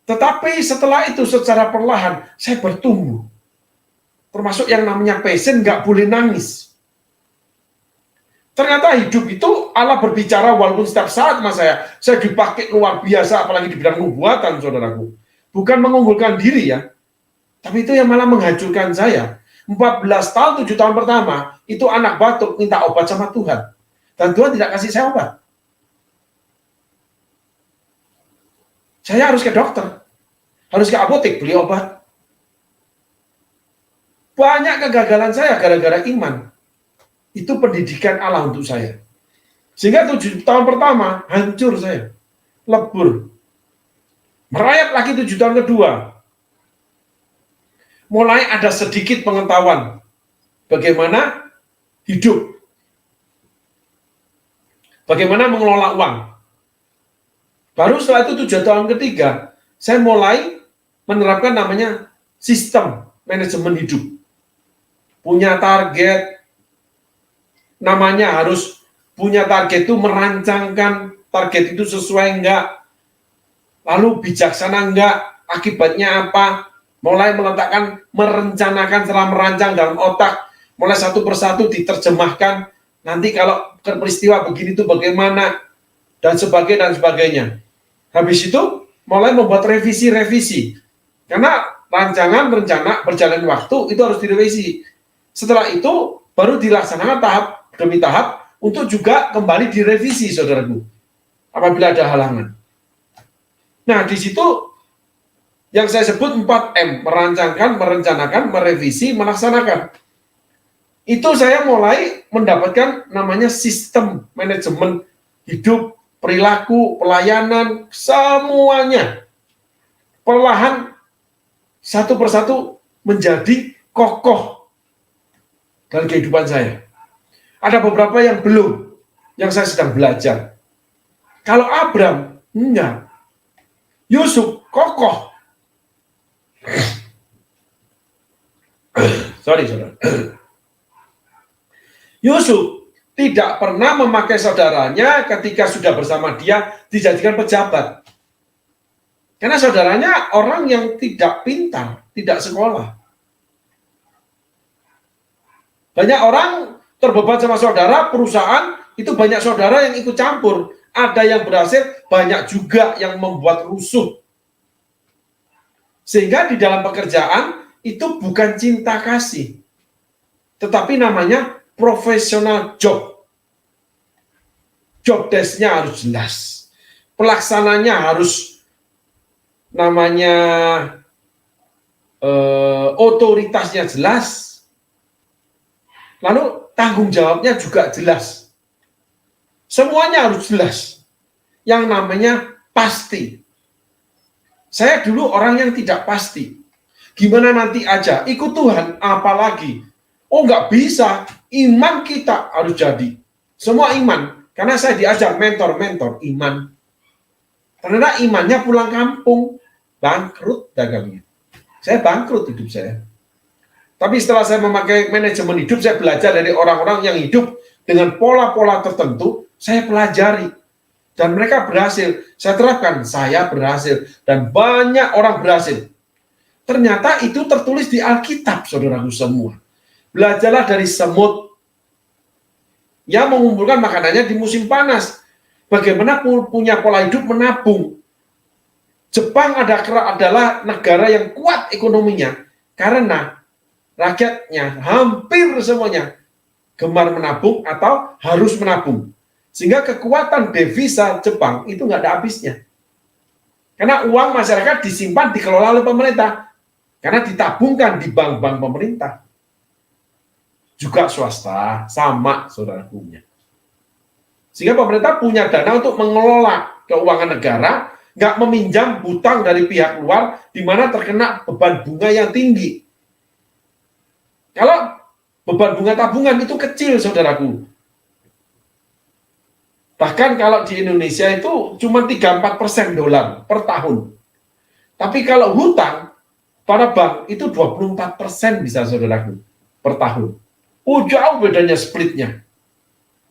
S2: Tetapi setelah itu secara perlahan saya bertumbuh. Termasuk yang namanya passion, nggak boleh nangis. Ternyata hidup itu Allah berbicara walaupun setiap saat sama saya dipakai luar biasa, apalagi di bidang nubuatan, saudaraku. Bukan mengunggulkan diri ya, tapi itu yang malah menghancurkan saya. 14 tahun, 7 tahun pertama, itu anak batuk minta obat sama Tuhan. Dan Tuhan tidak kasih saya obat. Saya harus ke dokter, harus ke apotek beli obat. Banyak kegagalan saya gara-gara iman. Itu pendidikan Allah untuk saya. Sehingga 7 tahun pertama, hancur saya. Lebur. Merayap lagi 7 tahun kedua. Mulai ada sedikit pengetahuan. Bagaimana hidup. Bagaimana mengelola uang. Baru setelah itu 7 tahun ketiga, saya mulai menerapkan namanya sistem manajemen hidup. Punya target, namanya harus punya target itu merancangkan target itu sesuai enggak, lalu bijaksana enggak, akibatnya apa, mulai meletakkan, merencanakan setelah merancang dalam otak, mulai satu persatu diterjemahkan, nanti kalau peristiwa begini itu bagaimana, dan sebagainya. Habis itu mulai membuat revisi, karena rancangan, rencana, berjalan waktu itu harus direvisi. Setelah itu baru dilaksanakan tahap demi tahap untuk juga kembali direvisi, saudaraku, apabila ada halangan. Nah, di situ yang saya sebut 4M, merancangkan, merencanakan, merevisi, melaksanakan. Itu saya mulai mendapatkan namanya sistem manajemen hidup, perilaku, pelayanan, semuanya. Perlahan, satu persatu menjadi kokoh dalam kehidupan saya. Ada beberapa yang belum, yang saya sedang belajar. Kalau Abram, enggak. Yusuf, kokoh. Sorry, saudara. Yusuf tidak pernah memakai saudaranya ketika sudah bersama dia dijadikan pejabat. Karena saudaranya orang yang tidak pintar, tidak sekolah. Banyak orang terbeban sama saudara, perusahaan, itu banyak saudara yang ikut campur. Ada yang berhasil, banyak juga yang membuat rusuh. Sehingga di dalam pekerjaan itu bukan cinta kasih, tetapi namanya profesional job. Job desk-nya harus jelas. Pelaksananya harus namanya otoritasnya jelas. Lalu tanggung jawabnya juga jelas. Semuanya harus jelas. Yang namanya pasti. Saya dulu orang yang tidak pasti. Gimana nanti aja, ikut Tuhan, apalagi. Oh nggak bisa, iman kita harus jadi. Semua iman, karena saya diajar mentor-mentor iman. Ternyata imannya pulang kampung, bangkrut dagangnya. Saya bangkrut hidup saya. Tapi setelah saya memakai manajemen hidup, saya belajar dari orang-orang yang hidup dengan pola-pola tertentu, saya pelajari. Dan mereka berhasil. Saya terapkan, saya berhasil. Dan banyak orang berhasil. Ternyata itu tertulis di Alkitab, saudaraku semua. Belajarlah dari semut yang mengumpulkan makanannya di musim panas. Bagaimana punya pola hidup menabung. Jepang adalah negara yang kuat ekonominya. Karena rakyatnya hampir semuanya gemar menabung atau harus menabung. Sehingga kekuatan devisa Jepang itu nggak ada habisnya. Karena uang masyarakat disimpan, dikelola oleh pemerintah. Karena ditabungkan di bank-bank pemerintah. Juga swasta, sama saudaraku. Sehingga pemerintah punya dana untuk mengelola keuangan negara, nggak meminjam hutang dari pihak luar, di mana terkena beban bunga yang tinggi. Kalau beban bunga tabungan itu kecil, saudaraku. Bahkan kalau di Indonesia itu cuma 3-4% dolar per tahun. Tapi kalau hutang pada bank itu 24% bisa, saudaraku, per tahun. Jauh bedanya splitnya.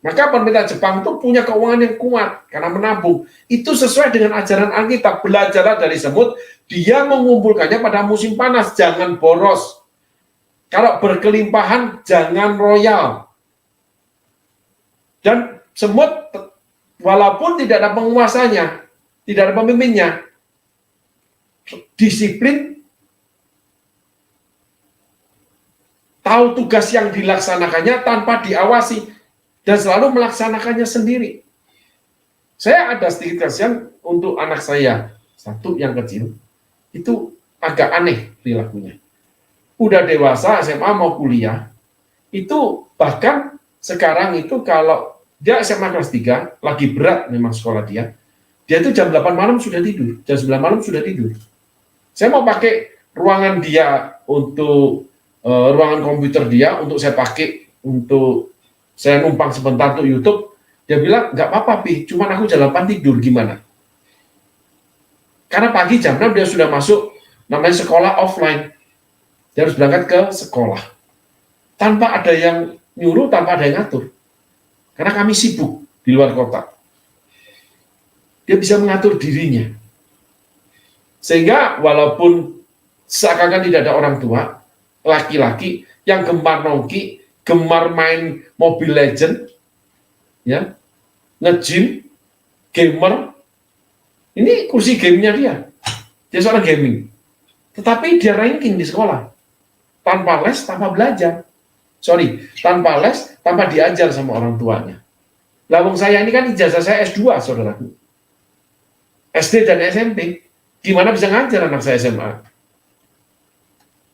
S2: Maka pemerintah Jepang itu punya keuangan yang kuat karena menabung. Itu sesuai dengan ajaran Alkitab. Belajarlah dari semut, dia mengumpulkannya pada musim panas, jangan boros. Kalau berkelimpahan, jangan royal. Dan semut, walaupun tidak ada penguasanya, tidak ada pemimpinnya, disiplin, tahu tugas yang dilaksanakannya tanpa diawasi, dan selalu melaksanakannya sendiri. Saya ada sedikit kasihan untuk anak saya, satu yang kecil, itu agak aneh perilakunya. Udah dewasa, SMA mau kuliah, itu bahkan sekarang itu kalau dia SMA kelas 3, lagi berat memang sekolah dia itu jam 8 malam sudah tidur, jam 9 malam sudah tidur. Saya mau pakai ruangan dia untuk ruangan komputer dia untuk saya pakai untuk saya numpang sebentar untuk YouTube. Dia bilang nggak apa-apa Pi, cuman aku jam 8 tidur gimana? Karena pagi jam 6 dia sudah masuk namanya sekolah offline. Dia harus berangkat ke sekolah tanpa ada yang nyuruh, tanpa ada yang ngatur. Karena kami sibuk di luar kota. Dia bisa mengatur dirinya. Sehingga walaupun seakan-akan tidak ada orang tua, laki-laki yang gemar nongki, gemar main Mobile Legend, ya, nge-gym, gamer, ini kursi gamenya dia seorang gaming, tetapi dia ranking di sekolah, tanpa les, tanpa belajar, tanpa les, tanpa diajar sama orang tuanya. Lawang saya ini kan ijazah saya S2, saudaraku, SD dan SMP, gimana bisa ngajar anak saya SMA?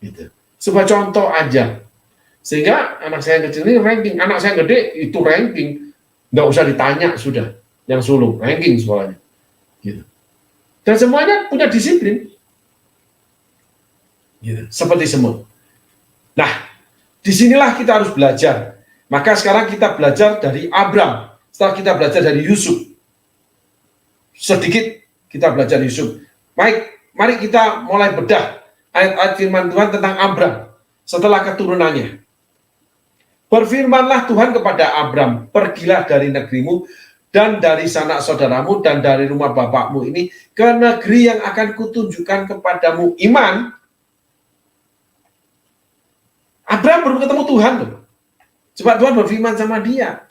S2: Gitu. Sebuah contoh aja. Sehingga anak saya kecil ini ranking, anak saya gede itu ranking, nggak usah ditanya sudah, yang sulung ranking sekolahnya. Gitu. Dan semuanya punya disiplin. Gitu. Seperti semut. Nah, disinilah kita harus belajar. Maka sekarang kita belajar dari Abram. Setelah kita belajar dari Yusuf, sedikit kita belajar Yusuf. Baik, mari kita mulai bedah ayat-ayat firman Tuhan tentang Abram setelah keturunannya. Berfirmanlah Tuhan kepada Abram, pergilah dari negerimu dan dari sanak saudaramu dan dari rumah bapakmu ini ke negeri yang akan kutunjukkan kepadamu. Iman. Abram belum ketemu Tuhan loh. Coba Tuhan berfirman sama dia.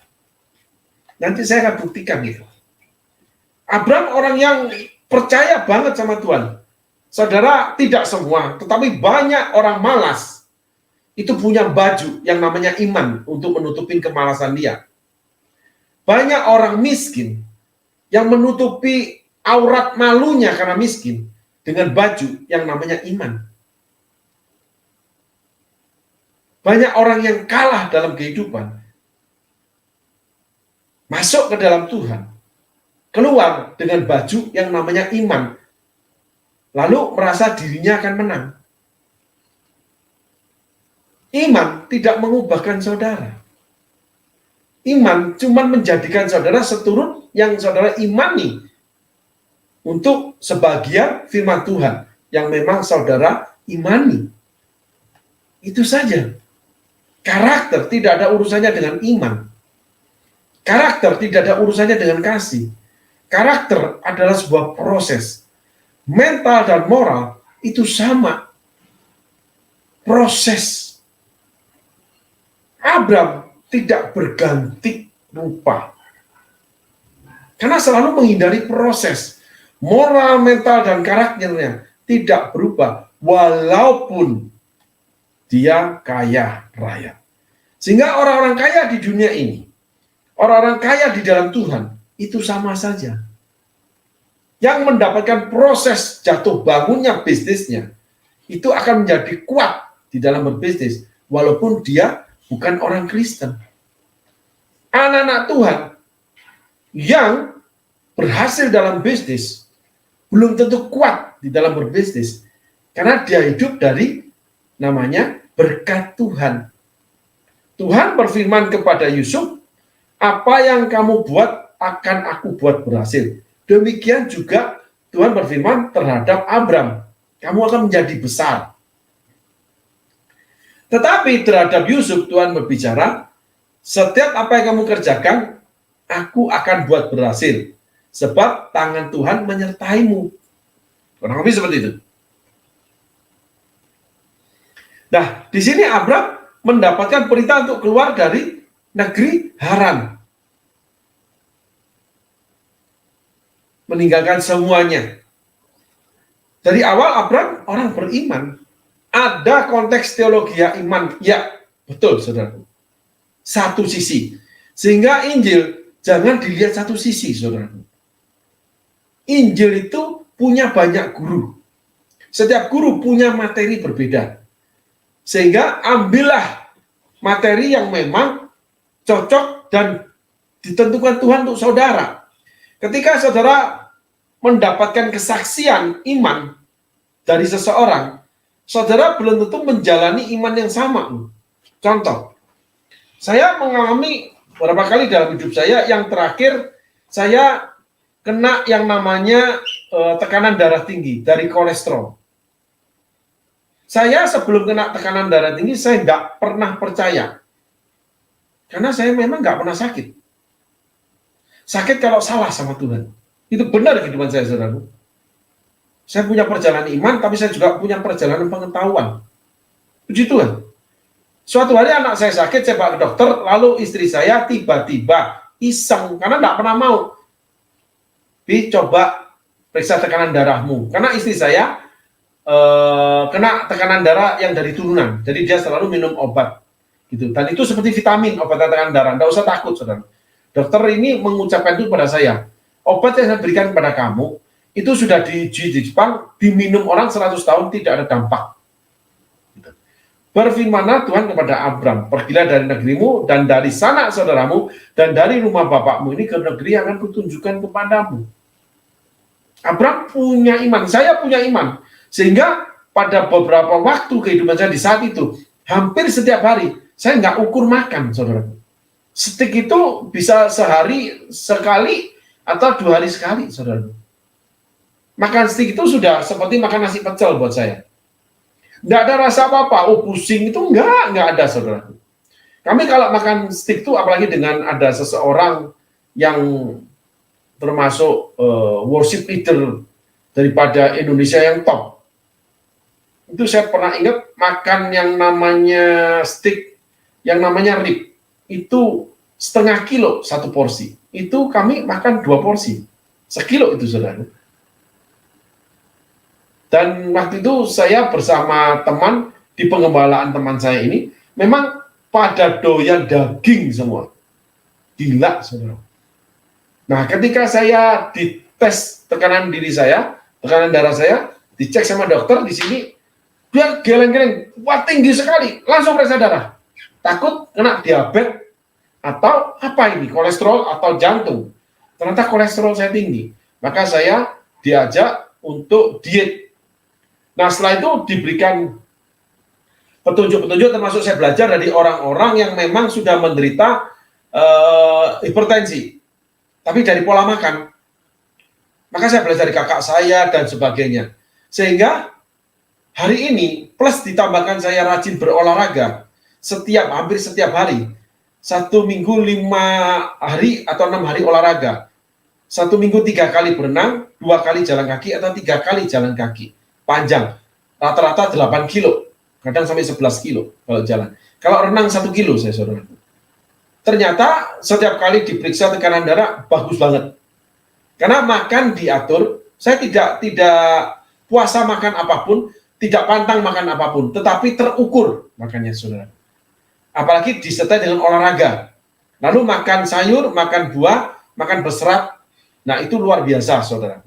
S2: Nanti saya akan buktikan gitu. Abraham orang yang percaya banget sama Tuhan. Saudara, tidak semua, tetapi banyak orang malas itu punya baju yang namanya iman untuk menutupin kemalasan dia. Banyak orang miskin yang menutupi aurat malunya karena miskin dengan baju yang namanya iman. Banyak orang yang kalah dalam kehidupan, masuk ke dalam Tuhan, keluar dengan baju yang namanya iman, lalu merasa dirinya akan menang. Iman tidak mengubahkan saudara. Iman cuma menjadikan saudara seturut yang saudara imani untuk sebagian firman Tuhan yang memang saudara imani. Itu saja. Karakter tidak ada urusannya dengan iman. Karakter tidak ada urusannya dengan kasih. Karakter adalah sebuah proses. Mental dan moral itu sama. Proses. Abraham tidak berganti rupa. Karena selalu menghindari proses. Moral, mental, dan karakternya tidak berubah. Walaupun dia kaya raya. Sehingga orang-orang kaya di dunia ini, orang-orang kaya di dalam Tuhan, itu sama saja. Yang mendapatkan proses jatuh bangunnya bisnisnya, itu akan menjadi kuat di dalam berbisnis, walaupun dia bukan orang Kristen. Anak-anak Tuhan yang berhasil dalam bisnis, belum tentu kuat di dalam berbisnis, karena dia hidup dari namanya berkat Tuhan. Tuhan berfirman kepada Yusuf, apa yang kamu buat akan aku buat berhasil. Demikian juga Tuhan berfirman terhadap Abraham, kamu akan menjadi besar. Tetapi terhadap Yusuf Tuhan berbicara, setiap apa yang kamu kerjakan, aku akan buat berhasil. Sebab tangan Tuhan menyertaimu. Kurang lebih seperti itu. Nah, di sini Abraham mendapatkan perintah untuk keluar dari negeri Haran. Meninggalkan semuanya. Dari awal Abraham orang beriman. Ada konteks teologi iman. Ya, betul saudara. Satu sisi. Sehingga Injil jangan dilihat satu sisi saudara. Injil itu punya banyak guru. Setiap guru punya materi berbeda. Sehingga ambillah materi yang memang cocok dan ditentukan Tuhan untuk saudara. Ketika saudara mendapatkan kesaksian iman dari seseorang, saudara belum tentu menjalani iman yang sama. Contoh, saya mengalami beberapa kali dalam hidup saya, yang terakhir saya kena yang namanya tekanan darah tinggi dari kolesterol. Saya sebelum kena tekanan darah tinggi, saya nggak pernah percaya. Karena saya memang nggak pernah sakit. Sakit kalau salah sama Tuhan. Itu benar kehidupan saya, saudara. Saya punya perjalanan iman, tapi saya juga punya perjalanan pengetahuan. Puji Tuhan. Suatu hari anak saya sakit, saya bawa ke dokter, lalu istri saya tiba-tiba iseng, karena nggak pernah mau. Coba periksa tekanan darahmu. Karena istri saya kena tekanan darah yang dari turunan, jadi dia selalu minum obat. Gitu. Dan itu seperti vitamin, obat tekanan darah. Nggak usah takut, saudara. Dokter ini mengucapkan itu pada saya, obat yang saya berikan kepada kamu, itu sudah diuji di Jepang, diminum orang 100 tahun tidak ada dampak. Gitu. Berfirmanlah Tuhan kepada Abraham, pergilah dari negerimu, dan dari sanak saudaramu, dan dari rumah bapakmu ini ke negeri yang akan kutunjukkan kepadamu. Abraham punya iman, saya punya iman. Sehingga pada beberapa waktu kehidupan saya di saat itu, hampir setiap hari, saya nggak ukur makan, saudara. Stik itu bisa sehari sekali atau 2 hari sekali, saudara. Makan stik itu sudah seperti makan nasi pecel buat saya. Nggak ada rasa apa-apa, pusing itu nggak ada, saudara. Kami kalau makan stik itu, apalagi dengan ada seseorang yang termasuk worship leader daripada Indonesia yang top, itu saya pernah ingat makan yang namanya steak, yang namanya rib, itu 0,5 kilo satu porsi. itu kami makan 2 porsi, sekilo itu saudara. Dan waktu itu saya bersama teman di pengembalaan teman saya ini, memang pada doyan daging semua. Gila, saudara. Nah, ketika saya dites tekanan diri saya, tekanan darah saya, dicek sama dokter di sini, dia geleng-geleng, wah tinggi sekali, langsung periksa darah. Takut kena diabetes atau apa ini, kolesterol atau jantung. Ternyata kolesterol saya tinggi. Maka saya diajak untuk diet. Nah, setelah itu diberikan petunjuk-petunjuk, termasuk saya belajar dari orang-orang yang memang sudah menderita hipertensi, tapi dari pola makan. Maka saya belajar dari kakak saya dan sebagainya. Sehingga hari ini, plus ditambahkan saya rajin berolahraga, hampir setiap hari, 1 minggu 5 hari atau 6 hari olahraga, 1 minggu 3 kali berenang, 2 kali jalan kaki, atau 3 kali jalan kaki panjang, rata-rata 8 kilo, kadang sampai 11 kilo kalau jalan. Kalau renang 1 kilo saya saudara. Ternyata setiap kali diperiksa tekanan darah bagus banget. Karena makan diatur, saya tidak puasa makan apapun, tidak pantang makan apapun, tetapi terukur makannya saudara. Apalagi disertai dengan olahraga. Lalu makan sayur, makan buah, makan berserat. Nah, itu luar biasa saudara.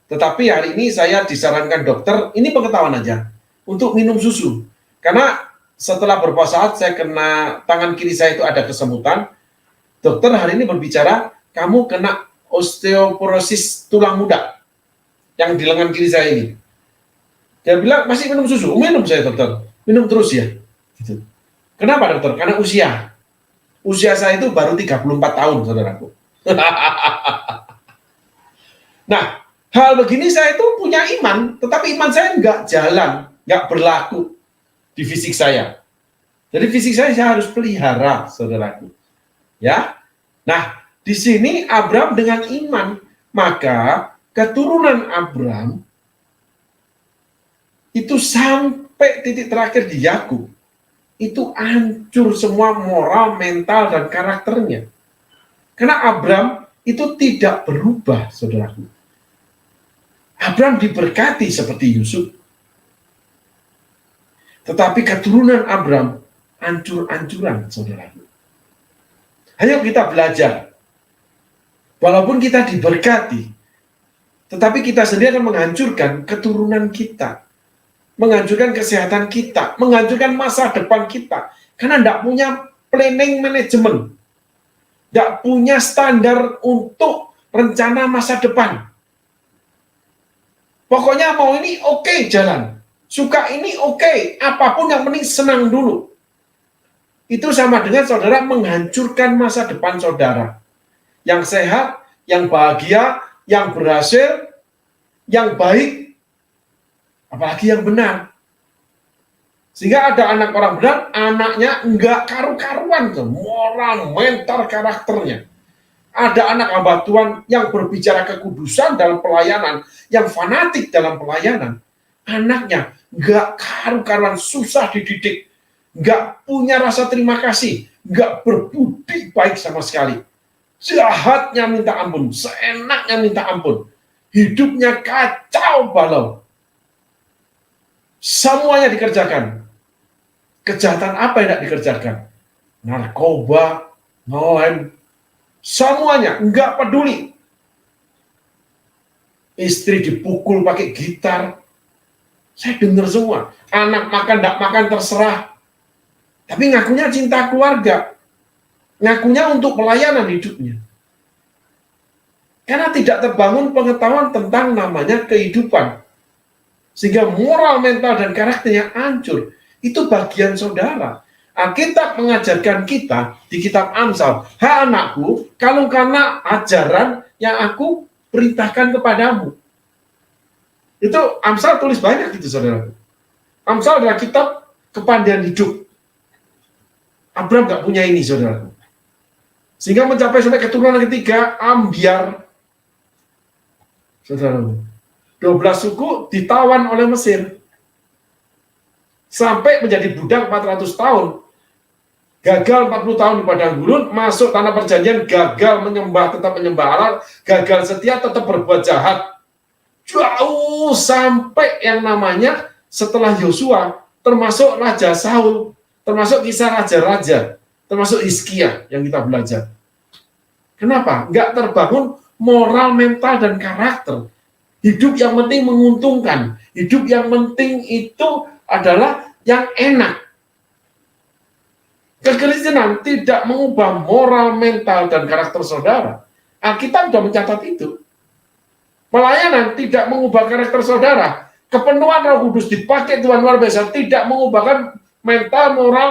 S2: Tetapi hari ini saya disarankan dokter, ini pengetahuan aja, untuk minum susu. Karena setelah beberapa saat saya kena, tangan kiri saya itu ada kesemutan. Dokter hari ini berbicara, kamu kena osteoporosis tulang muda yang di lengan kiri saya ini. Dia bilang, masih minum susu? Minum saya dokter, minum terus ya. Gitu. Kenapa dokter? Karena usia. Usia saya itu baru 34 tahun, saudaraku. Nah, hal begini saya itu punya iman, tetapi iman saya nggak jalan, nggak berlaku di fisik saya. Jadi fisik saya harus pelihara, saudaraku. Ya, nah di sini Abraham dengan iman, maka keturunan Abraham itu sampai titik terakhir di Yakub itu hancur semua moral, mental, dan karakternya. Karena Abraham itu tidak berubah, saudaraku. Abraham diberkati seperti Yusuf. Tetapi keturunan Abraham hancur-hancuran, saudaraku. Ayo kita belajar. Walaupun kita diberkati, tetapi kita sendiri akan menghancurkan keturunan kita. Menghancurkan kesehatan kita. Menghancurkan masa depan kita. Karena tidak punya planning management. Tidak punya standar untuk rencana masa depan. Pokoknya mau ini oke, jalan. Suka ini oke, apapun yang penting senang dulu. Itu sama dengan saudara menghancurkan masa depan saudara. Yang sehat, yang bahagia, yang berhasil, yang baik, apalagi yang benar. Sehingga ada anak orang benar, anaknya enggak karu-karuan tuh, moral, mental, karakternya. Ada anak hamba Tuhan yang berbicara kekudusan dalam pelayanan, yang fanatik dalam pelayanan. Anaknya nggak karu-karuan, susah dididik, nggak punya rasa terima kasih, nggak berbudi baik sama sekali. Jahatnya minta ampun, seenaknya minta ampun. Hidupnya kacau balau. Semuanya dikerjakan. Kejahatan apa yang tidak dikerjakan? Narkoba, ngelem, semuanya, nggak peduli. Istri dipukul pakai gitar. Saya dengar semua. Anak makan, nggak makan, terserah. Tapi ngakunya cinta keluarga. Ngakunya untuk pelayanan hidupnya. Karena tidak terbangun pengetahuan tentang namanya kehidupan. Sehingga moral, mental, dan karakternya hancur. Itu bagian saudara. Alkitab mengajarkan kita di kitab Amsal, hai anakku, kalau karena ajaran yang aku perintahkan kepadamu. Itu Amsal tulis banyak gitu, saudara. Amsal adalah kitab kepandaian hidup. Abraham nggak punya ini, saudara. Sehingga mencapai sampai keturunan ketiga, Ambiar. Saudara, 12 suku ditawan oleh Mesir. Sampai menjadi budak 400 tahun. gagal 40 tahun di padang gurun, masuk tanah perjanjian, gagal menyembah, tetap menyembah Allah, gagal setia, tetap berbuat jahat. Jauh sampai yang namanya setelah Yosua, termasuk Raja Saul, termasuk kisah raja-raja, termasuk Hizkia yang kita belajar. Kenapa? Nggak terbangun moral, mental, dan karakter. Hidup yang penting menguntungkan. Hidup yang penting itu adalah yang enak. Kekristenan tidak mengubah moral, mental, dan karakter saudara. Alkitab sudah mencatat itu. Pelayanan tidak mengubah karakter saudara. Kepenuhan Roh Kudus dipakai Tuhan luar biasa tidak mengubahkan mental, moral,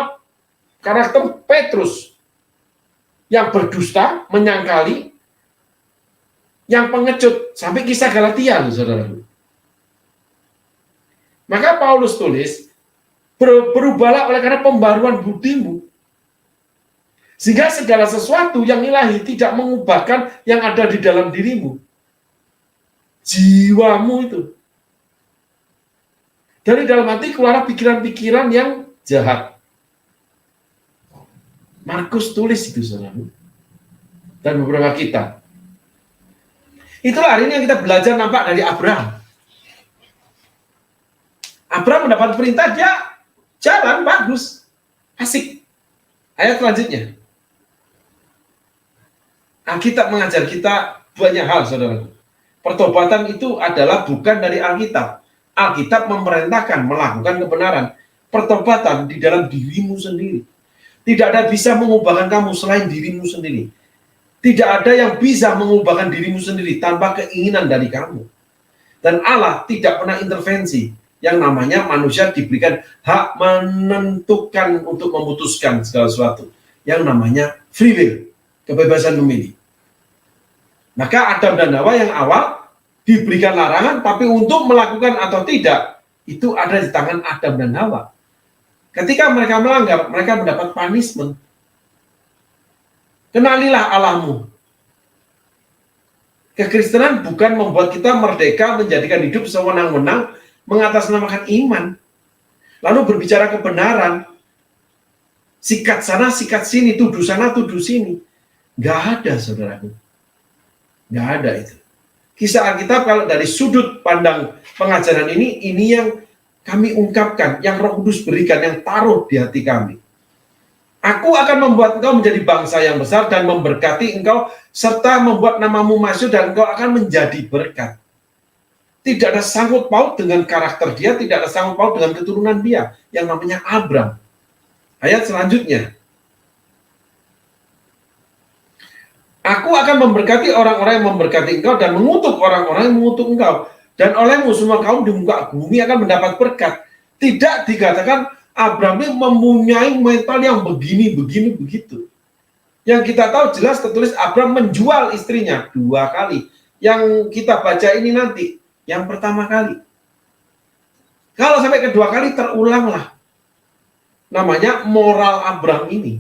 S2: karakter Petrus yang berdusta, menyangkali, yang pengecut, sampai kisah Galatia, saudara. Maka Paulus tulis, berubahlah oleh karena pembaruan budimu. Sehingga segala sesuatu yang ilahi tidak mengubahkan yang ada di dalam dirimu. Jiwamu itu. Dari dalam hati keluar pikiran-pikiran yang jahat. Markus tulis itu, saudara. Dan beberapa kitab. Itulah hari ini yang kita belajar nampak dari Abraham. Abraham mendapat perintah, dia jalan bagus. Asik. Ayat selanjutnya. Alkitab mengajar kita banyak hal, saudara. Pertobatan itu adalah bukan dari Alkitab. Alkitab memerintahkan melakukan kebenaran. Pertobatan di dalam dirimu sendiri. Tidak ada bisa mengubahkan kamu selain dirimu sendiri. Tidak ada yang bisa mengubahkan dirimu sendiri tanpa keinginan dari kamu. Dan Allah tidak pernah intervensi. Yang namanya manusia diberikan hak menentukan untuk memutuskan segala sesuatu. Yang namanya free will, kebebasan memilih. Maka Adam dan Hawa yang awal diberikan larangan, tapi untuk melakukan atau tidak, itu ada di tangan Adam dan Hawa. Ketika mereka melanggar, mereka mendapat punishment. Kenalilah Allahmu. Kekristenan bukan membuat kita merdeka menjadikan hidup sewenang-wenang, mengatasnamakan iman. Lalu berbicara kebenaran. Sikat sana, sikat sini, tuduh sana, tuduh sini. Nggak ada, saudaraku. Nggak ada itu. Kisah Alkitab kalau dari sudut pandang pengajaran ini yang kami ungkapkan, yang Roh Kudus berikan, yang taruh di hati kami. Aku akan membuat engkau menjadi bangsa yang besar dan memberkati engkau, serta membuat namamu masyhur dan engkau akan menjadi berkat. Tidak ada sangkut paut dengan karakter dia, tidak ada sangkut paut dengan keturunan dia, yang namanya Abram. Ayat selanjutnya. Aku akan memberkati orang-orang yang memberkati engkau dan mengutuk orang-orang yang mengutuk engkau. Dan olehmu semua kaum di muka bumi akan mendapat berkat. Tidak dikatakan Abraham ini mempunyai mental yang begini, begitu. Yang kita tahu jelas tertulis Abraham menjual istrinya 2 kali. Yang kita baca ini nanti, yang pertama kali. Kalau sampai kedua kali terulanglah. Namanya moral Abraham ini.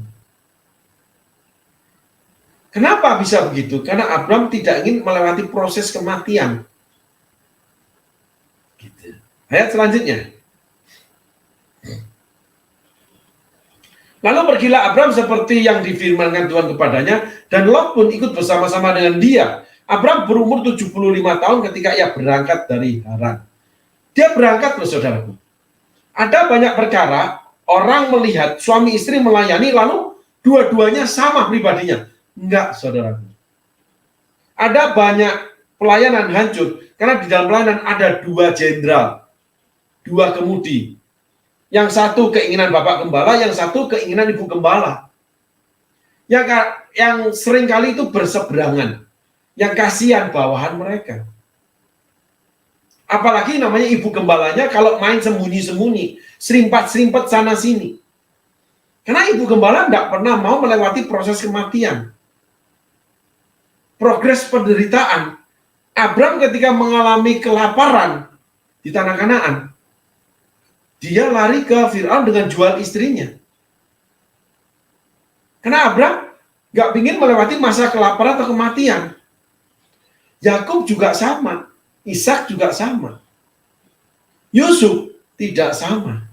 S2: Kenapa bisa begitu? Karena Abraham tidak ingin melewati proses kematian. Gitu. Ayat selanjutnya. Lalu pergilah Abraham seperti yang difirmankan Tuhan kepadanya, dan Lot pun ikut bersama-sama dengan dia. Abraham berumur 75 tahun ketika ia berangkat dari Haran. Dia berangkat, loh saudaraku. Ada banyak perkara, orang melihat suami istri melayani, lalu dua-duanya sama pribadinya. Enggak, saudaraku. Ada banyak pelayanan hancur, karena di dalam pelayanan ada 2 jenderal, 2 kemudi. Yang satu keinginan bapak gembala, yang satu keinginan ibu gembala. Yang seringkali itu berseberangan. Yang kasihan bawahan mereka. Apalagi namanya ibu gembalanya kalau main sembunyi-sembunyi, serimpat-serimpat sana-sini. Karena ibu gembala tidak pernah mau melewati proses kematian. Progres penderitaan. Abraham ketika mengalami kelaparan di tanah Kanaan, dia lari ke Firaun dengan jual istrinya. Karena Abraham nggak ingin melewati masa kelaparan atau kematian. Yakub juga sama, Ishak juga sama. Yusuf tidak sama.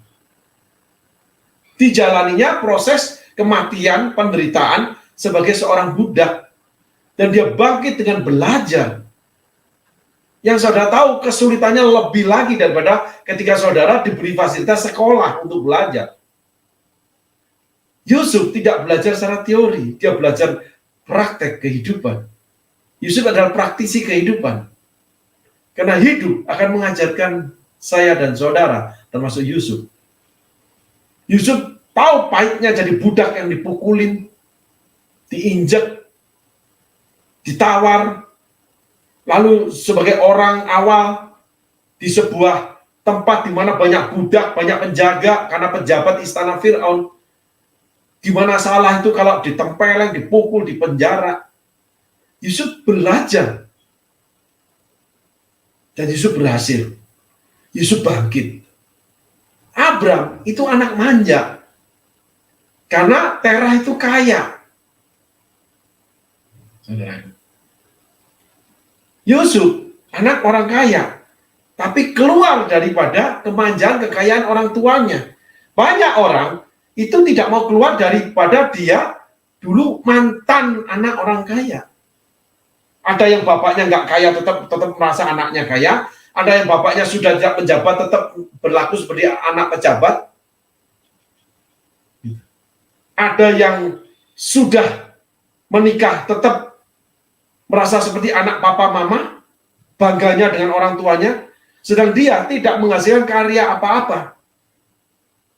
S2: Dijalaninya proses kematian, penderitaan sebagai seorang budak. Dan dia bangkit dengan belajar. Yang saudara tahu kesulitannya lebih lagi daripada ketika saudara diberi fasilitas sekolah untuk belajar. Yusuf tidak belajar secara teori, dia belajar praktek kehidupan. Yusuf adalah praktisi kehidupan. Karena hidup akan mengajarkan saya dan saudara, termasuk Yusuf. Yusuf tahu pahitnya jadi budak yang dipukulin, diinjek, ditawar, lalu sebagai orang awal di sebuah tempat di mana banyak budak, banyak penjaga karena pejabat istana Firaun. Di mana salah itu kalau ditempeleng, dipukul, dipenjara. Yusuf belajar. Dan Yusuf berhasil. Yusuf bangkit. Abram itu anak manja. Karena Terah itu kaya. Saudara. Yusuf anak orang kaya. Tapi keluar daripada kemanjaan kekayaan orang tuanya. Banyak orang itu tidak mau keluar daripada dia dulu mantan anak orang kaya. Ada yang bapaknya nggak kaya tetap merasa anaknya kaya. Ada yang bapaknya sudah menjabat tetap berlaku seperti anak pejabat. Ada yang sudah menikah tetap merasa seperti anak papa mama, bangganya dengan orang tuanya, sedang dia tidak menghasilkan karya apa-apa.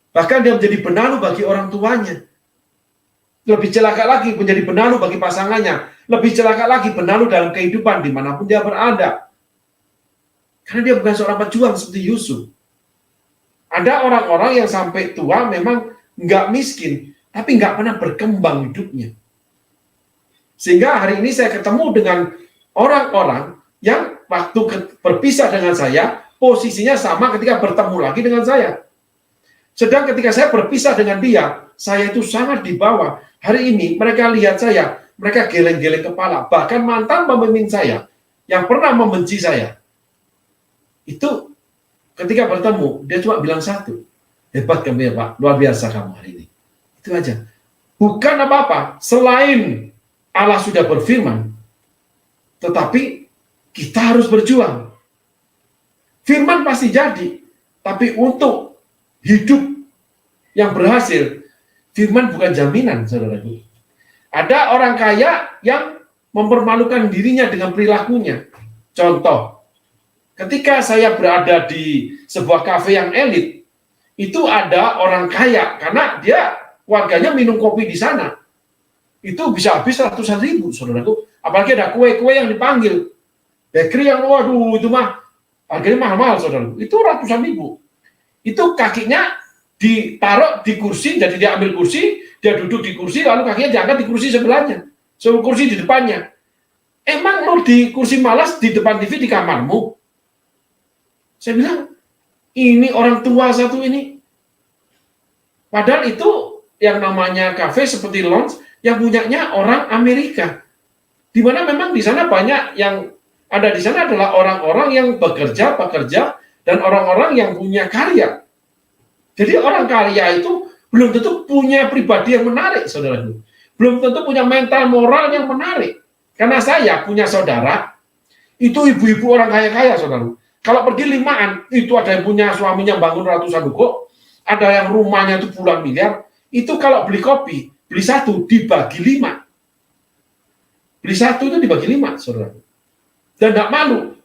S2: Bahkan dia menjadi benalu bagi orang tuanya. Lebih celaka lagi menjadi benalu bagi pasangannya. Lebih celaka lagi benalu dalam kehidupan dimanapun dia berada. Karena dia bukan seorang pejuang seperti Yusuf. Ada orang-orang yang sampai tua memang nggak miskin, tapi nggak pernah berkembang hidupnya. Sehingga hari ini saya ketemu dengan orang-orang yang waktu berpisah dengan saya, posisinya sama ketika bertemu lagi dengan saya. Sedang ketika saya berpisah dengan dia, saya itu sangat di bawah. Hari ini mereka lihat saya, mereka geleng-geleng kepala. Bahkan mantan pemimpin saya yang pernah membenci saya, itu ketika bertemu, dia cuma bilang satu, hebat kamu ya Pak, luar biasa kamu hari ini. Itu aja. Bukan apa-apa, selain Allah sudah berfirman, tetapi kita harus berjuang. Firman pasti jadi, tapi untuk hidup yang berhasil, firman bukan jaminan, saudaraku. Ada orang kaya yang mempermalukan dirinya dengan perilakunya. Contoh, ketika saya berada di sebuah kafe yang elit, itu ada orang kaya, karena dia warganya minum kopi di sana. Itu bisa habis ratusan ribu, saudaraku. Apalagi ada kue-kue yang dipanggil. Bakery yang, waduh, itu mah harganya mahal-mahal, saudaraku. Itu ratusan ribu. Itu kakinya ditaruh di kursi, jadi dia ambil kursi, dia duduk di kursi, lalu kakinya diangkat di kursi sebelahnya, sebuah kursi di depannya. Emang lo di kursi malas di depan TV di kamarmu? Saya bilang, ini orang tua satu ini. Padahal itu yang namanya kafe seperti lounge, yang punyanya orang Amerika. Di mana memang di sana banyak yang ada di sana adalah orang-orang yang bekerja, dan orang-orang yang punya karya. Jadi orang kaya itu belum tentu punya pribadi yang menarik, saudaraku. Belum tentu punya mental moral yang menarik. Karena saya punya saudara, itu ibu-ibu orang kaya-kaya, saudaraku. Kalau pergi limaan, itu ada yang punya suaminya bangun ratusan ruko, ada yang rumahnya itu puluhan miliar, itu kalau beli kopi, beli satu, dibagi 5. Beli satu itu dibagi 5, saudaraku. Dan tidak malu.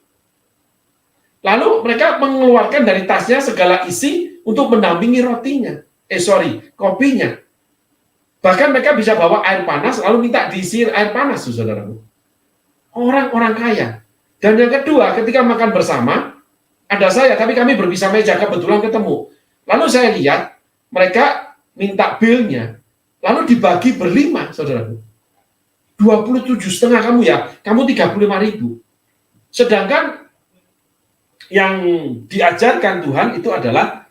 S2: Lalu mereka mengeluarkan dari tasnya segala isi untuk mendampingi rotinya. Kopinya. Bahkan mereka bisa bawa air panas, lalu minta diisi air panas, saudaraku. Orang-orang kaya. Dan yang kedua, ketika makan bersama, ada saya, tapi kami berpisah meja, kebetulan ketemu. Lalu saya lihat, mereka minta bilnya, lalu dibagi ber-5, saudaraku. 27,5 kamu ya, kamu 35.000. Sedangkan yang diajarkan Tuhan itu adalah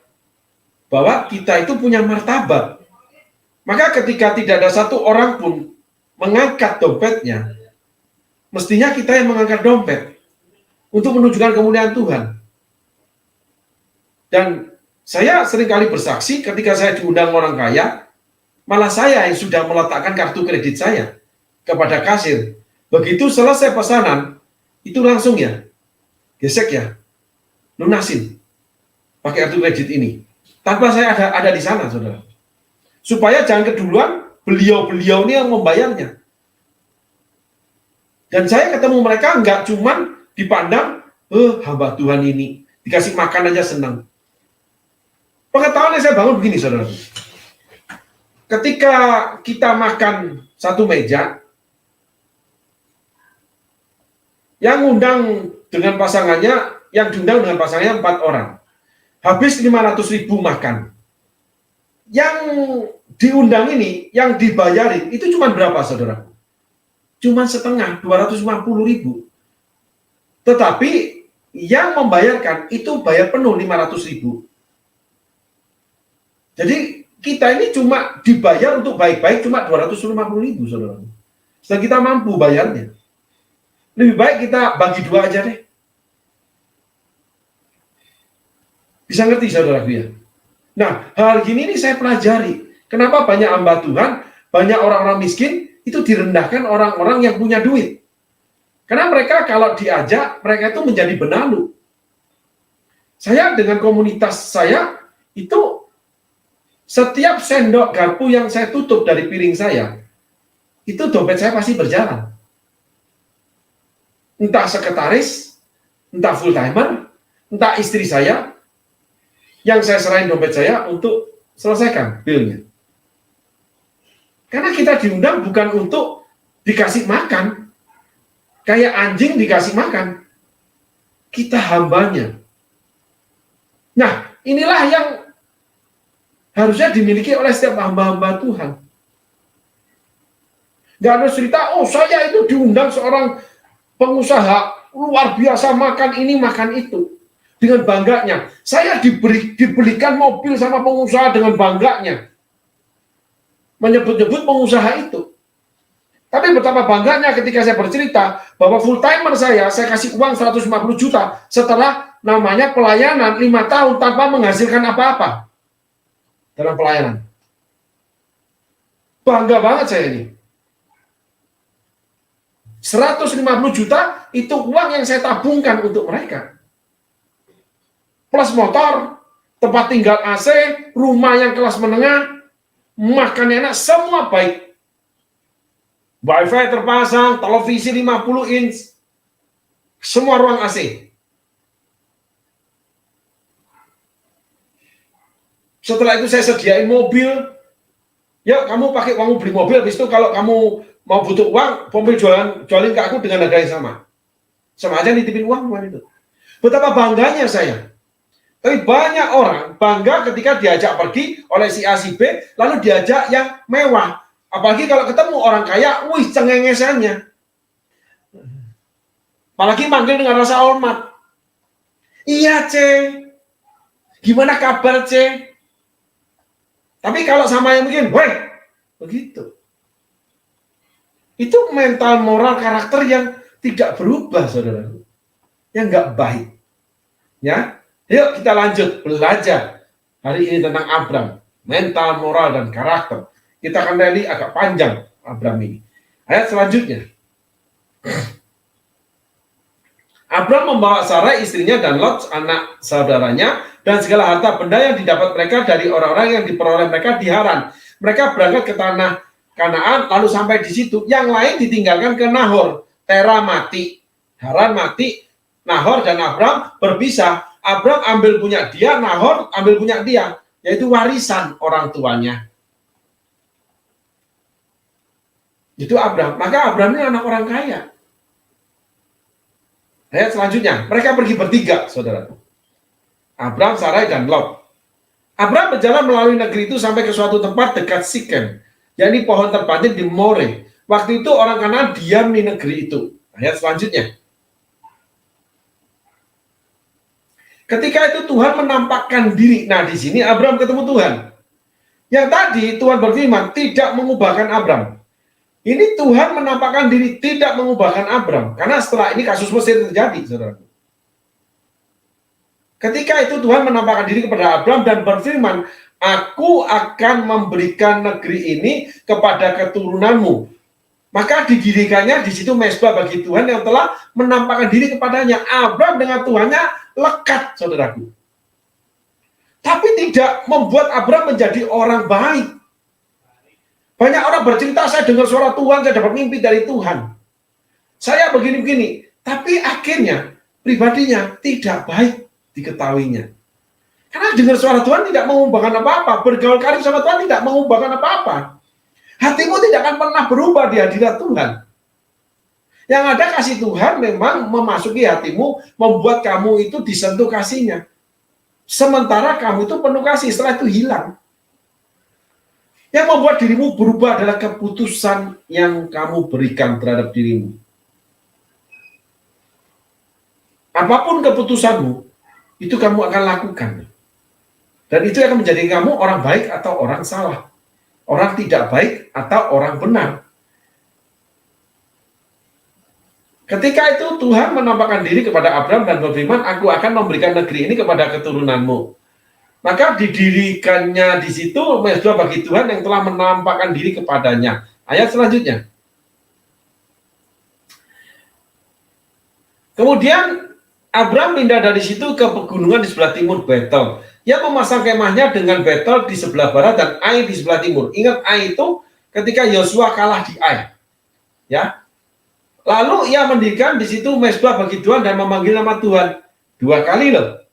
S2: bahwa kita itu punya martabat. Maka ketika tidak ada satu orang pun mengangkat dompetnya, mestinya kita yang mengangkat dompet untuk menunjukkan kemuliaan Tuhan. Dan saya seringkali bersaksi ketika saya diundang orang kaya, Malah saya yang sudah meletakkan kartu kredit saya kepada kasir. Begitu selesai pesanan, itu langsung ya, gesek ya, lunasin pakai kartu kredit ini. Tanpa saya ada di sana, saudara. Supaya jangan keduluan beliau-beliau ini yang membayarnya. Dan saya ketemu mereka nggak cuman dipandang, hamba Tuhan ini, dikasih makan aja senang. Pengetahuan yang saya bangun begini, saudara. Ketika kita makan satu meja, yang undang dengan pasangannya, yang diundang dengan pasangannya 4 orang. Habis 500.000 makan. Yang diundang ini, yang dibayarin, itu cuma berapa, saudara? Cuma setengah, 250.000. Tetapi yang membayarkan itu bayar penuh 500.000. Jadi kita ini cuma dibayar untuk baik-baik cuma 250.000, saudara. Setelah kita mampu bayarnya. Lebih baik kita bagi 2 aja deh. Bisa ngerti, saudara ya? Nah, hal gini ini saya pelajari. Kenapa banyak hamba Tuhan, banyak orang-orang miskin, itu direndahkan orang-orang yang punya duit. Karena mereka kalau diajak, mereka itu menjadi benalu. Saya dengan komunitas saya, itu setiap sendok garpu yang saya tutup dari piring saya, itu dompet saya pasti berjalan. Entah sekretaris, entah full timer, entah istri saya, yang saya serahin dompet saya untuk selesaikan bilnya. Karena kita diundang bukan untuk dikasih makan, kayak anjing dikasih makan. Kita hambanya. Nah, inilah yang harusnya dimiliki oleh setiap hamba-hamba Tuhan. Gak ada cerita, oh saya itu diundang seorang pengusaha luar biasa makan ini makan itu dengan bangganya. Saya dibelikan mobil sama pengusaha dengan bangganya, menyebut-nyebut pengusaha itu. Tapi betapa bangganya ketika saya bercerita bahwa full timer saya kasih uang 150 juta setelah namanya pelayanan 5 tahun tanpa menghasilkan apa-apa dalam pelayanan. Bangga banget saya ini. 150 juta itu uang yang saya tabungkan untuk mereka. Plus motor, tempat tinggal AC, rumah yang kelas menengah, makan enak, semua baik. Wifi terpasang, televisi 50 inch, semua ruang AC. Setelah itu saya sediain mobil. Ya, kamu pakai uangmu beli mobil, habis itu kalau kamu mau butuh uang, mobil jualin ke aku dengan harga yang sama. Sama aja nitipin uang itu. Betapa bangganya saya. Tapi banyak orang bangga ketika diajak pergi oleh si A, si B, lalu diajak yang mewah. Apalagi kalau ketemu orang kaya, wih cengengesannya. Apalagi manggil dengan rasa hormat. Iya, C. Gimana kabar, C? Tapi kalau sama yang mungkin, weh, begitu. Itu mental moral karakter yang tidak berubah, saudara. Yang nggak baik. Ya, yuk kita lanjut belajar hari ini tentang Abram, mental moral dan karakter. Kita akan lihat agak panjang Abram ini. Ayat selanjutnya. Abram membawa Sarai istrinya dan Lot anak saudaranya dan segala harta benda yang didapat mereka dari orang-orang yang diperoleh mereka di Haran. Mereka berangkat ke tanah Kanaan lalu sampai di situ. Yang lain ditinggalkan ke Nahor. Tera mati, Haran mati, Nahor dan Abram berpisah. Abram ambil punya dia, Nahor ambil punya dia, yaitu warisan orang tuanya. Itu Abram. Maka Abram ini anak orang kaya. Ayat selanjutnya, mereka pergi bertiga, saudara. Abram, Sarai, dan Lot. Abram berjalan melalui negeri itu sampai ke suatu tempat dekat Sikem, yakni pohon terpanjang di More. Waktu itu orang Kanaan diam di negeri itu. Ayat selanjutnya. Ketika itu Tuhan menampakkan diri. Nah, di sini Abram ketemu Tuhan. Yang tadi Tuhan berfirman tidak mengubahkan Abram. Ini Tuhan menampakkan diri tidak mengubahkan Abram. Karena setelah ini kasus Mesir terjadi, saudara. Ketika itu Tuhan menampakkan diri kepada Abram dan berfirman, aku akan memberikan negeri ini kepada keturunanmu. Maka didirikannya di situ mezbah bagi Tuhan yang telah menampakkan diri kepadanya. Abraham dengan Tuhannya lekat, saudaraku. Tapi tidak membuat Abraham menjadi orang baik. Banyak orang bercerita, saya dengar suara Tuhan, saya dapat mimpi dari Tuhan. Saya begini-begini. Tapi akhirnya pribadinya tidak baik diketahuinya. Karena dengar suara Tuhan tidak mengubahkan apa-apa. Bergaul karib sama Tuhan tidak mengubahkan apa-apa. Hatimu tidak akan pernah berubah di hadirat Tuhan. Yang ada kasih Tuhan memang memasuki hatimu, membuat kamu itu disentuh kasihnya. Sementara kamu itu penuh kasih, setelah itu hilang. Yang membuat dirimu berubah adalah keputusan yang kamu berikan terhadap dirimu. Apapun keputusanmu, itu kamu akan lakukan. Dan itu akan menjadi kamu orang baik atau orang salah. Orang tidak baik atau orang benar. Ketika itu Tuhan menampakkan diri kepada Abraham dan berfirman, aku akan memberikan negeri ini kepada keturunanmu. Maka didirikannya di situ mezbah bagi Tuhan yang telah menampakkan diri kepadanya. Ayat selanjutnya. Kemudian Abraham pindah dari situ ke pegunungan di sebelah timur Betel. Ia memasang kemahnya dengan Betel di sebelah barat dan Ai di sebelah timur. Ingat Ai itu ketika Yosua kalah di Ai. Ya. Lalu ia mendirikan di situ mezbah bagi Tuhan dan memanggil nama Tuhan 2 kali loh.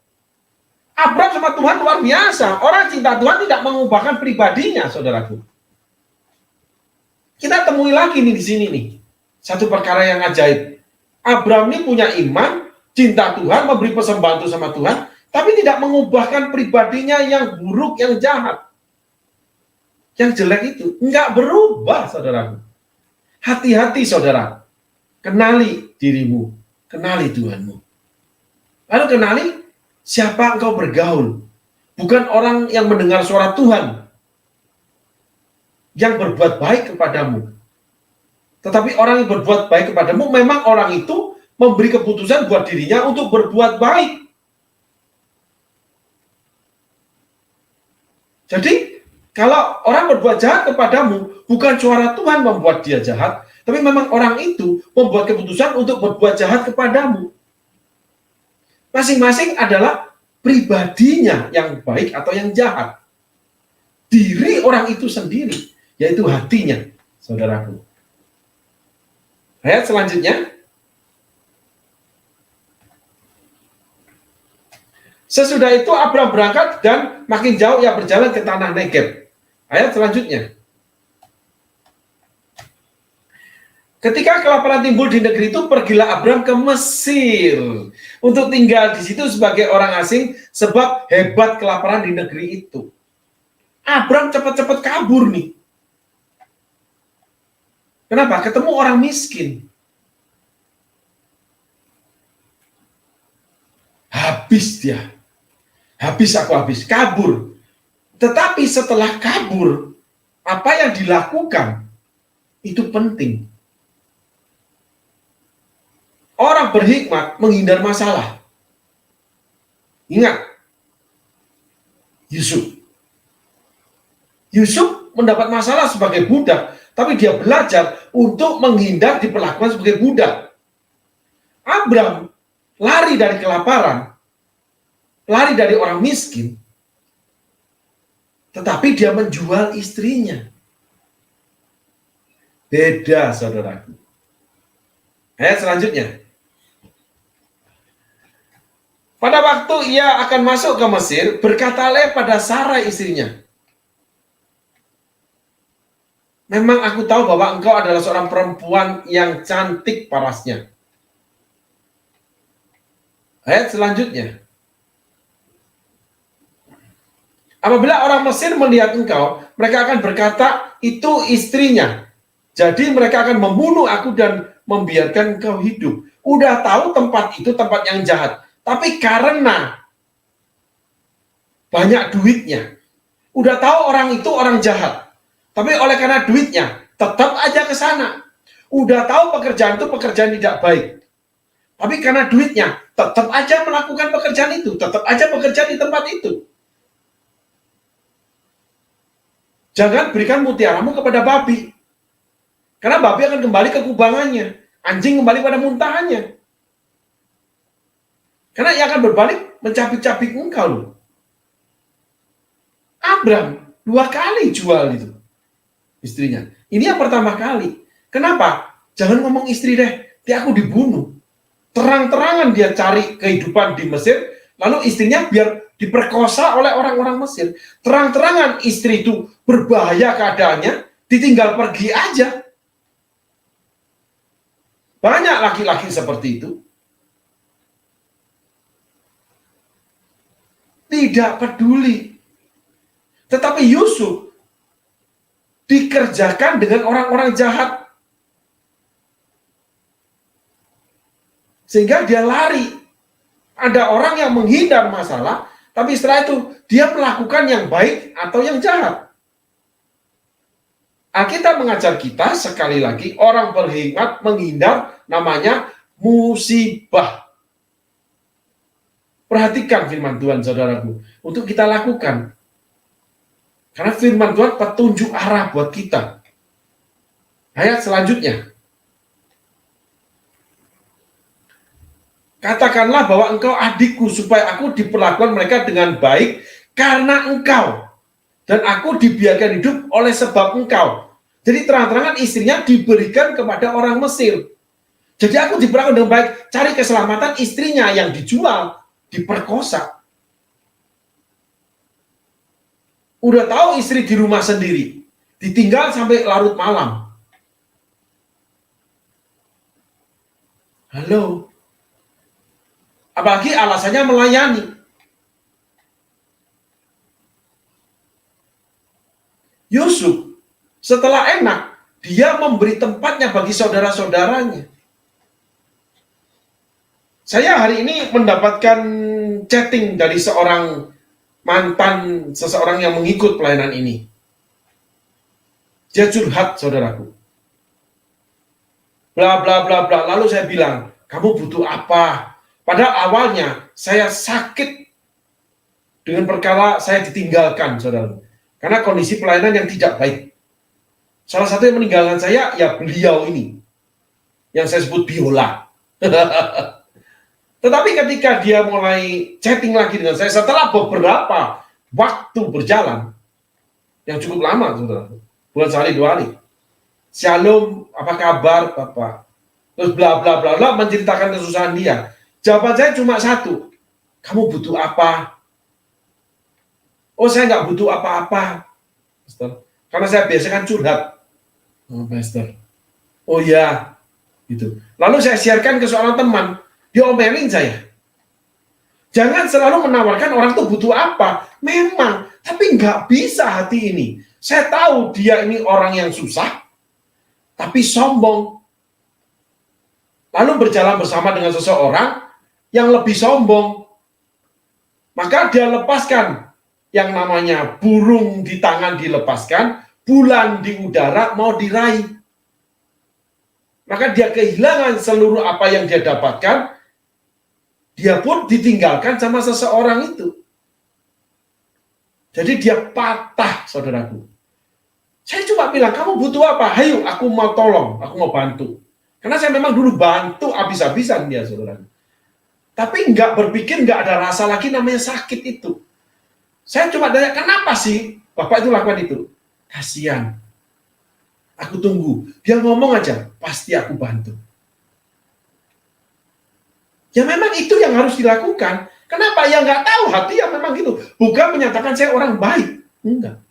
S2: Abraham sama Tuhan luar biasa. Orang cinta Tuhan tidak mengubahkan pribadinya, saudaraku. Kita temui lagi nih di sini nih. Satu perkara yang ajaib. Abraham ini punya iman, cinta Tuhan, memberi persembahan sama Tuhan, tapi tidak mengubahkan pribadinya yang buruk, yang jahat. Yang jelek itu. Enggak berubah, saudaraku. Hati-hati, saudara. Kenali dirimu. Kenali Tuhanmu. Lalu kenali siapa engkau bergaul. Bukan orang yang mendengar suara Tuhan. Yang berbuat baik kepadamu. Tetapi orang yang berbuat baik kepadamu, memang orang itu memberi keputusan buat dirinya untuk berbuat baik. Jadi, kalau orang berbuat jahat kepadamu, bukan suara Tuhan membuat dia jahat, tapi memang orang itu membuat keputusan untuk berbuat jahat kepadamu. Masing-masing adalah pribadinya yang baik atau yang jahat. Diri orang itu sendiri, yaitu hatinya, saudaraku. Ayat selanjutnya. Sesudah itu Abraham berangkat dan makin jauh ia berjalan ke tanah Negeb. Ayat selanjutnya. Ketika kelaparan timbul di negeri itu, pergilah Abraham ke Mesir untuk tinggal di situ sebagai orang asing sebab hebat kelaparan di negeri itu. Abraham cepat-cepat kabur nih. Kenapa? Ketemu orang miskin. Habis dia. Habis, kabur. Tetapi setelah kabur, apa yang dilakukan itu penting. Orang berhikmat menghindar masalah. Ingat, Yusuf mendapat masalah sebagai budak, tapi dia belajar untuk menghindar diperlakukan sebagai budak. Abraham lari dari kelaparan, lari dari orang miskin, tetapi dia menjual istrinya. Beda, saudaraku. Ayat selanjutnya. Pada waktu ia akan masuk ke Mesir, berkatalah pada Sarai istrinya, memang aku tahu bahwa engkau adalah seorang perempuan yang cantik parasnya. Ayat selanjutnya. Apabila orang Mesir melihat engkau, mereka akan berkata, itu istrinya. Jadi mereka akan membunuh aku dan membiarkan engkau hidup. Udah tahu tempat itu tempat yang jahat. Tapi karena banyak duitnya, udah tahu orang itu orang jahat. Tapi oleh karena duitnya, tetap aja ke sana. Udah tahu pekerjaan itu pekerjaan tidak baik. Tapi karena duitnya, tetap aja melakukan pekerjaan itu. Tetap aja bekerja di tempat itu. Jangan berikan mutiaramu kepada babi. Karena babi akan kembali ke kubangannya. Anjing kembali pada muntahannya. Karena ia akan berbalik mencapik-capik engkau loh. Abram 2 kali jual itu istrinya. Ini yang pertama kali. Kenapa? Jangan ngomong istri deh, dia aku dibunuh. Terang-terangan dia cari kehidupan di Mesir, lalu istrinya biar diperkosa oleh orang-orang Mesir. Terang-terangan istri itu berbahaya keadaannya, ditinggal pergi aja. Banyak laki-laki seperti itu. Tidak peduli. Tetapi Yusuf dikerjakan dengan orang-orang jahat. Sehingga dia lari. Ada orang yang menghindar masalah, tapi setelah itu dia melakukan yang baik atau yang jahat. Alkitab mengajar kita sekali lagi, orang berkhianat menghindar namanya musibah. Perhatikan firman Tuhan, saudaraku, untuk kita lakukan. Karena firman Tuhan petunjuk arah buat kita. Ayat selanjutnya. Katakanlah bahwa engkau adikku, supaya aku diperlakukan mereka dengan baik karena engkau. Dan aku dibiarkan hidup oleh sebab engkau. Jadi terang-terangan istrinya diberikan kepada orang Mesir. Jadi aku diperlakukan dengan baik, cari keselamatan istrinya yang dijual, diperkosa. Udah tahu istri di rumah sendiri, ditinggal sampai larut malam. Halo. Apalagi alasannya melayani. Yusuf setelah enak, dia memberi tempatnya bagi saudara-saudaranya. Saya hari ini mendapatkan chatting dari seorang mantan seseorang yang mengikut pelayanan ini. Dia curhat, saudaraku. Bla bla bla bla. Lalu saya bilang, kamu butuh apa? Padahal awalnya saya sakit dengan perkara saya ditinggalkan, saudara. Karena kondisi pelayanan yang tidak baik. Salah satu yang meninggalkan saya, ya beliau ini. Yang saya sebut biola. Tetapi ketika dia mulai chatting lagi dengan saya, setelah beberapa waktu berjalan, yang cukup lama, saudara. Bukan sehari 2 hari. Shalom, apa kabar, Bapak? Terus bla bla bla bla menceritakan kesusahan dia. Jawaban saya cuma satu. Kamu butuh apa? Oh, saya nggak butuh apa-apa, Pastor. Karena saya biasa kan curhat. Oh, Pastor. Oh ya, gitu. Lalu saya sharekan ke seorang teman. Dia omelin saya. Jangan selalu menawarkan orang tuh butuh apa. Memang, tapi nggak bisa hati ini. Saya tahu dia ini orang yang susah, tapi sombong. Lalu berjalan bersama dengan seseorang yang lebih sombong. Maka dia lepaskan yang namanya burung di tangan dilepaskan, bulan di udara mau diraih. Maka dia kehilangan seluruh apa yang dia dapatkan, dia pun ditinggalkan sama seseorang itu. Jadi dia patah, saudaraku. Saya cuma bilang, kamu butuh apa? Hayo, aku mau tolong, aku mau bantu. Karena saya memang dulu bantu habis-habisan dia, saudaraku. Tapi nggak berpikir, nggak ada rasa lagi namanya sakit itu. Saya cuma tanya, kenapa sih Bapak itu lakukan itu? Kasihan. Aku tunggu. Dia ngomong aja, pasti aku bantu. Ya memang itu yang harus dilakukan. Kenapa? Ya nggak tahu, hati yang memang gitu. Bukan menyatakan saya orang baik. Enggak.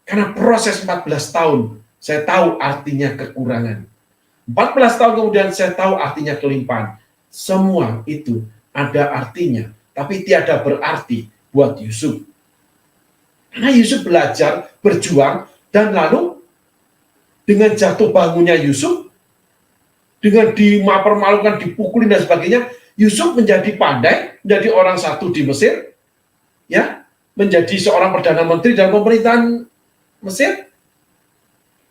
S2: Karena proses 14 tahun, saya tahu artinya kekurangan. 14 tahun kemudian saya tahu artinya kelimpahan. Semua itu ada artinya, tapi tiada berarti buat Yusuf. Karena Yusuf belajar, berjuang, dan lalu dengan jatuh bangunnya Yusuf, dengan dipermalukan, dipukulin dan sebagainya, Yusuf menjadi pandai, menjadi orang satu di Mesir, ya, menjadi seorang perdana menteri dalam pemerintahan Mesir,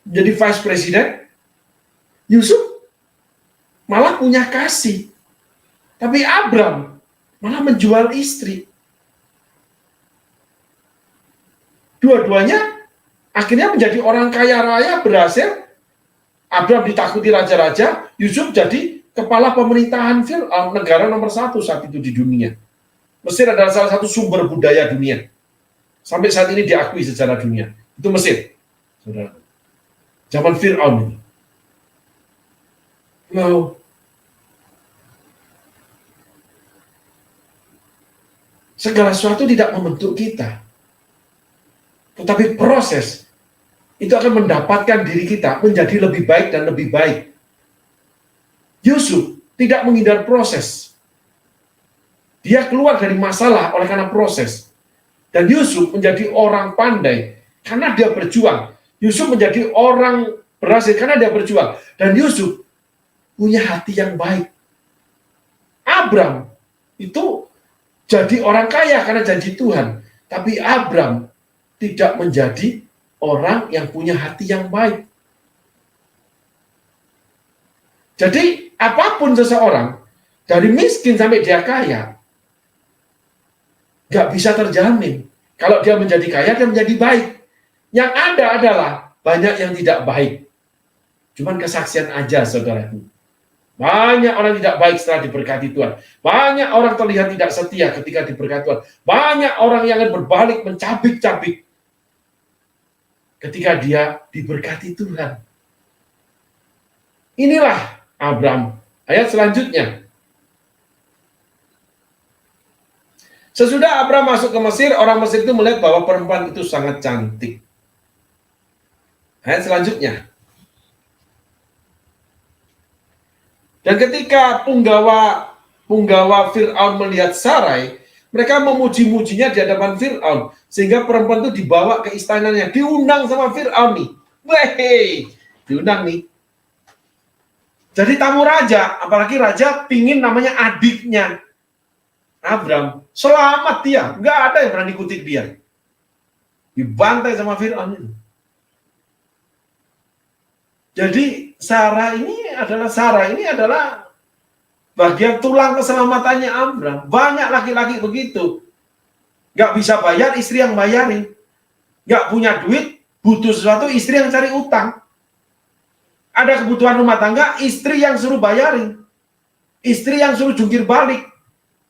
S2: menjadi vice president. Yusuf malah punya kasih. Tapi Abram malah menjual istri. Dua-duanya Akhirnya menjadi orang kaya raya, berhasil. Abraham ditakuti raja-raja, Yusuf jadi kepala pemerintahan Fir'aun, negara nomor 1 saat itu di dunia. Mesir adalah salah satu sumber budaya dunia. Sampai saat ini diakui secara dunia. Itu Mesir. Saudara. Zaman Fir'aun ini. Wow. Segala sesuatu tidak membentuk kita. Tetapi proses itu akan mendapatkan diri kita menjadi lebih baik dan lebih baik. Yusuf tidak menghindar proses. Dia keluar dari masalah oleh karena proses. Dan Yusuf menjadi orang pandai karena dia berjuang. Yusuf menjadi orang berhasil karena dia berjuang. Dan Yusuf punya hati yang baik. Abram itu jadi orang kaya karena janji Tuhan. Tapi Abram tidak menjadi orang yang punya hati yang baik. Jadi apapun seseorang, dari miskin sampai dia kaya, nggak bisa terjamin. Kalau dia menjadi kaya, dia menjadi baik. Yang ada adalah banyak yang tidak baik. Cuman kesaksian aja, saudaraku. Banyak orang tidak baik setelah diberkati Tuhan. Banyak orang terlihat tidak setia ketika diberkati Tuhan. Banyak orang yang berbalik mencabik-cabik ketika dia diberkati Tuhan. Inilah Abram. Ayat selanjutnya. Sesudah Abram masuk ke Mesir, orang Mesir itu melihat bahwa perempuan itu sangat cantik. Ayat selanjutnya. Dan ketika punggawa Fir'aun melihat Sarai, mereka memuji-mujinya di hadapan Fir'aun. Sehingga perempuan itu dibawa ke istananya. Diundang sama Fir'aun nih. Weh, diundang nih. Jadi tamu raja, apalagi raja pingin namanya adiknya Abram. Selamat dia, nggak ada yang berani kutip dia. Dibantai sama Fir'aun itu. Jadi Sarah ini adalah bagian tulang keselamatannya Abram. Banyak laki-laki begitu. Nggak bisa bayar, istri yang bayarin. Nggak punya duit, butuh sesuatu, istri yang cari utang. Ada kebutuhan rumah tangga, istri yang suruh bayarin. Istri yang suruh jungkir balik.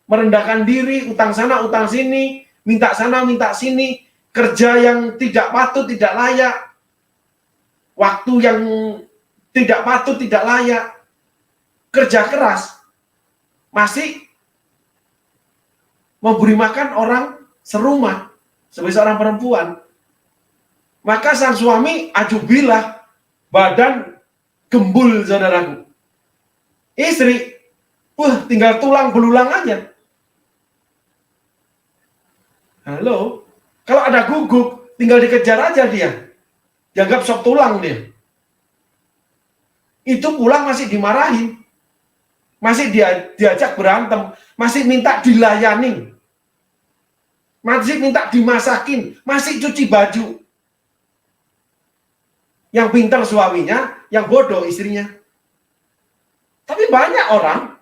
S2: Merendahkan diri, utang sana, utang sini. Minta sana, minta sini. Kerja yang tidak patut, tidak layak. Waktu yang tidak patut, tidak layak. Kerja keras. Masih memberi makan orang serumah. Sebagai seorang perempuan. Maka sang suami ajubilah. Badan gembul, saudaraku. Istri, tinggal tulang belulang aja. Halo? Kalau ada guguk, tinggal dikejar aja dia. Dianggap sop tulang dia. Itu pulang masih dimarahin. Masih diajak berantem. Masih minta dilayani. Masih minta dimasakin. Masih cuci baju. Yang pintar suaminya, yang bodoh istrinya. Tapi banyak orang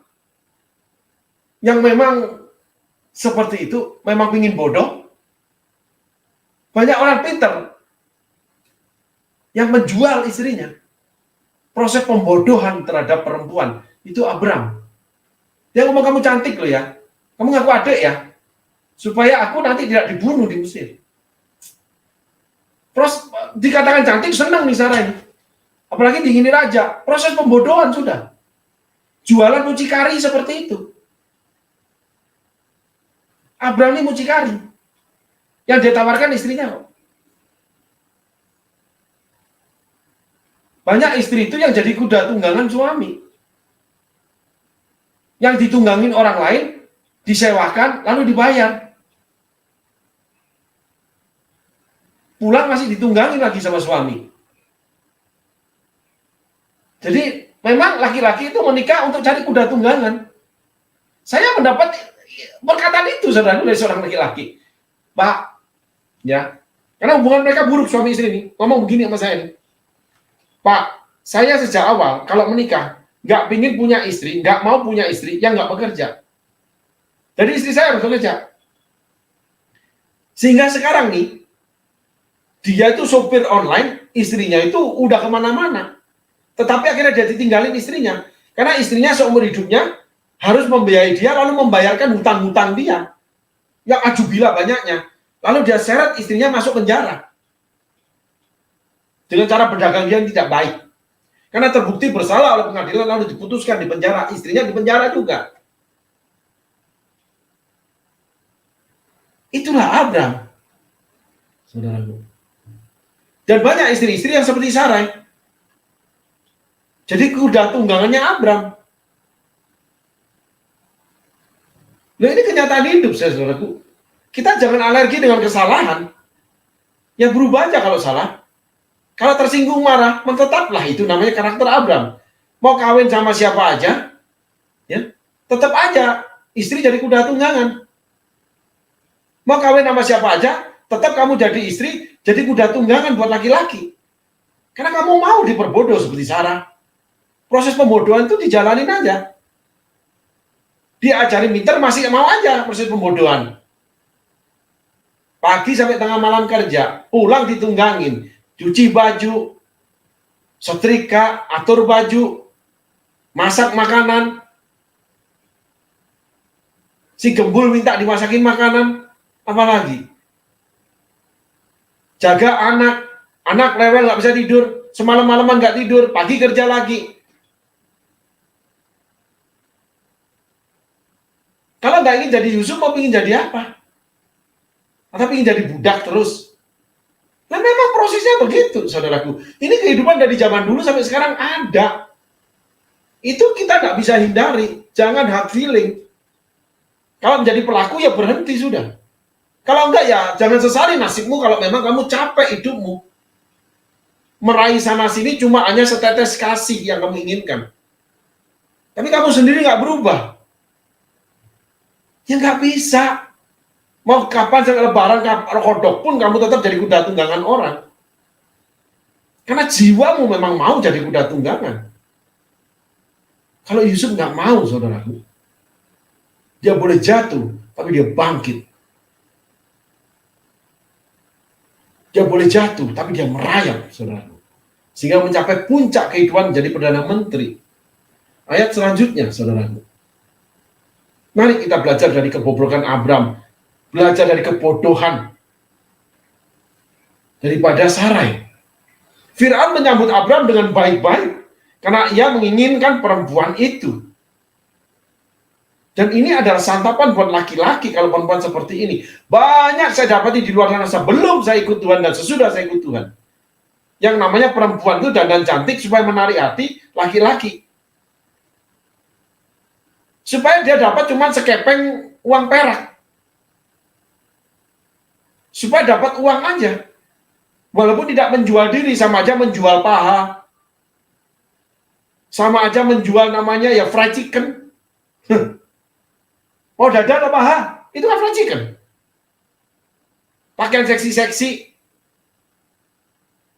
S2: yang memang seperti itu, memang ingin bodoh. Banyak orang pintar yang menjual istrinya. Proses pembodohan terhadap perempuan. Itu Abram. Dia ngomong, kamu cantik loh ya. Kamu ngaku adik ya. Supaya aku nanti tidak dibunuh di Mesir. Proses dikatakan cantik, senang nih Sarah ini. Apalagi diingini raja. Proses pembodohan sudah. Jualan mucikari seperti itu. Abram ini mucikari. Yang dia tawarkan istrinya kok. Banyak istri itu yang jadi kuda tunggangan suami. Yang ditunggangin orang lain, disewakan, lalu dibayar. Pulang masih ditunggangin lagi sama suami. Jadi memang laki-laki itu menikah untuk cari kuda tunggangan. Saya mendapat perkataan itu, saudara, dari seorang laki-laki. Pak, ya, karena hubungan mereka buruk suami istri ini. Ngomong begini sama saya nih. Pak, saya sejak awal kalau menikah nggak pingin punya istri, nggak mau punya istri yang nggak bekerja. Jadi istri saya harus bekerja. Sehingga sekarang nih Dia itu sopir online, istrinya itu udah kemana-mana. Tetapi akhirnya dia ditinggalin istrinya. Karena istrinya seumur hidupnya harus membiayai dia, lalu membayarkan hutang-hutang dia. Yang ajubila banyaknya. Lalu dia seret istrinya masuk penjara. Dengan cara berdagang dia yang tidak baik. Karena terbukti bersalah oleh pengadilan, lalu diputuskan di penjara. Istrinya di penjara juga. Itulah Abram, saudaraku. Dan banyak istri-istri yang seperti Sarai. Jadi kuda tunggangannya Abram. Nah, ini kenyataan hidup, saudaraku. Kita jangan alergi dengan kesalahan. Ya berubah aja kalau salah. Kalau tersinggung marah, menetaplah, itu namanya karakter Abram. Mau kawin sama siapa aja, ya, tetap aja istri jadi kuda tunggangan. Mau kawin sama siapa aja, tetap kamu jadi istri, jadi kuda tunggangan buat laki-laki. Karena kamu mau diperbodoh seperti Sarah. Proses pembodohan itu dijalanin aja. Diajarin pinter, masih mau aja proses pembodohan. Pagi sampai tengah malam kerja, pulang ditunggangin, cuci baju, setrika, atur baju, masak makanan. Si gembul minta dimasakin makanan, apalagi? Jaga anak, anak rewel nggak bisa tidur, semalam-malaman nggak tidur, pagi kerja lagi. Kalau nggak ingin jadi Yusuf, mau ingin jadi apa? Atau ingin jadi budak terus? Nah memang prosesnya begitu, saudaraku. Ini kehidupan dari zaman dulu sampai sekarang ada. Itu kita nggak bisa hindari. Jangan hard feeling. Kalau menjadi pelaku ya berhenti sudah. Kalau enggak ya jangan sesali nasibmu kalau memang kamu capek hidupmu. Meraih sana sini cuma hanya setetes kasih yang kamu inginkan. Tapi kamu sendiri nggak berubah. Ya nggak bisa. Mau kapan sampai lebaran kodok pun kamu tetap jadi kuda tunggangan orang. Karena jiwamu memang mau jadi kuda tunggangan. Kalau Yusuf nggak mau, saudaraku. Dia boleh jatuh, tapi dia bangkit. Dia boleh jatuh, tapi dia merayap, saudaraku. Sehingga mencapai puncak kehidupan menjadi Perdana Menteri. Ayat selanjutnya, saudaraku. Mari kita belajar dari kebobrokan Abram. Belajar dari kebodohan daripada Sarai. Fir'aun menyambut Abram dengan baik-baik karena ia menginginkan perempuan itu. Dan ini adalah santapan buat laki-laki kalau perempuan seperti ini. Banyak saya dapati di luar sana sebelum saya ikut Tuhan dan sesudah saya ikut Tuhan. Yang namanya perempuan itu dandan cantik supaya menarik hati laki-laki. Supaya dia dapat cuma sekepeng uang perak. Supaya dapat uang aja. Walaupun tidak menjual diri, sama aja menjual paha. Sama aja menjual namanya ya fried chicken. Oh dada atau paha? Itu kan fried chicken. Pakaian seksi-seksi.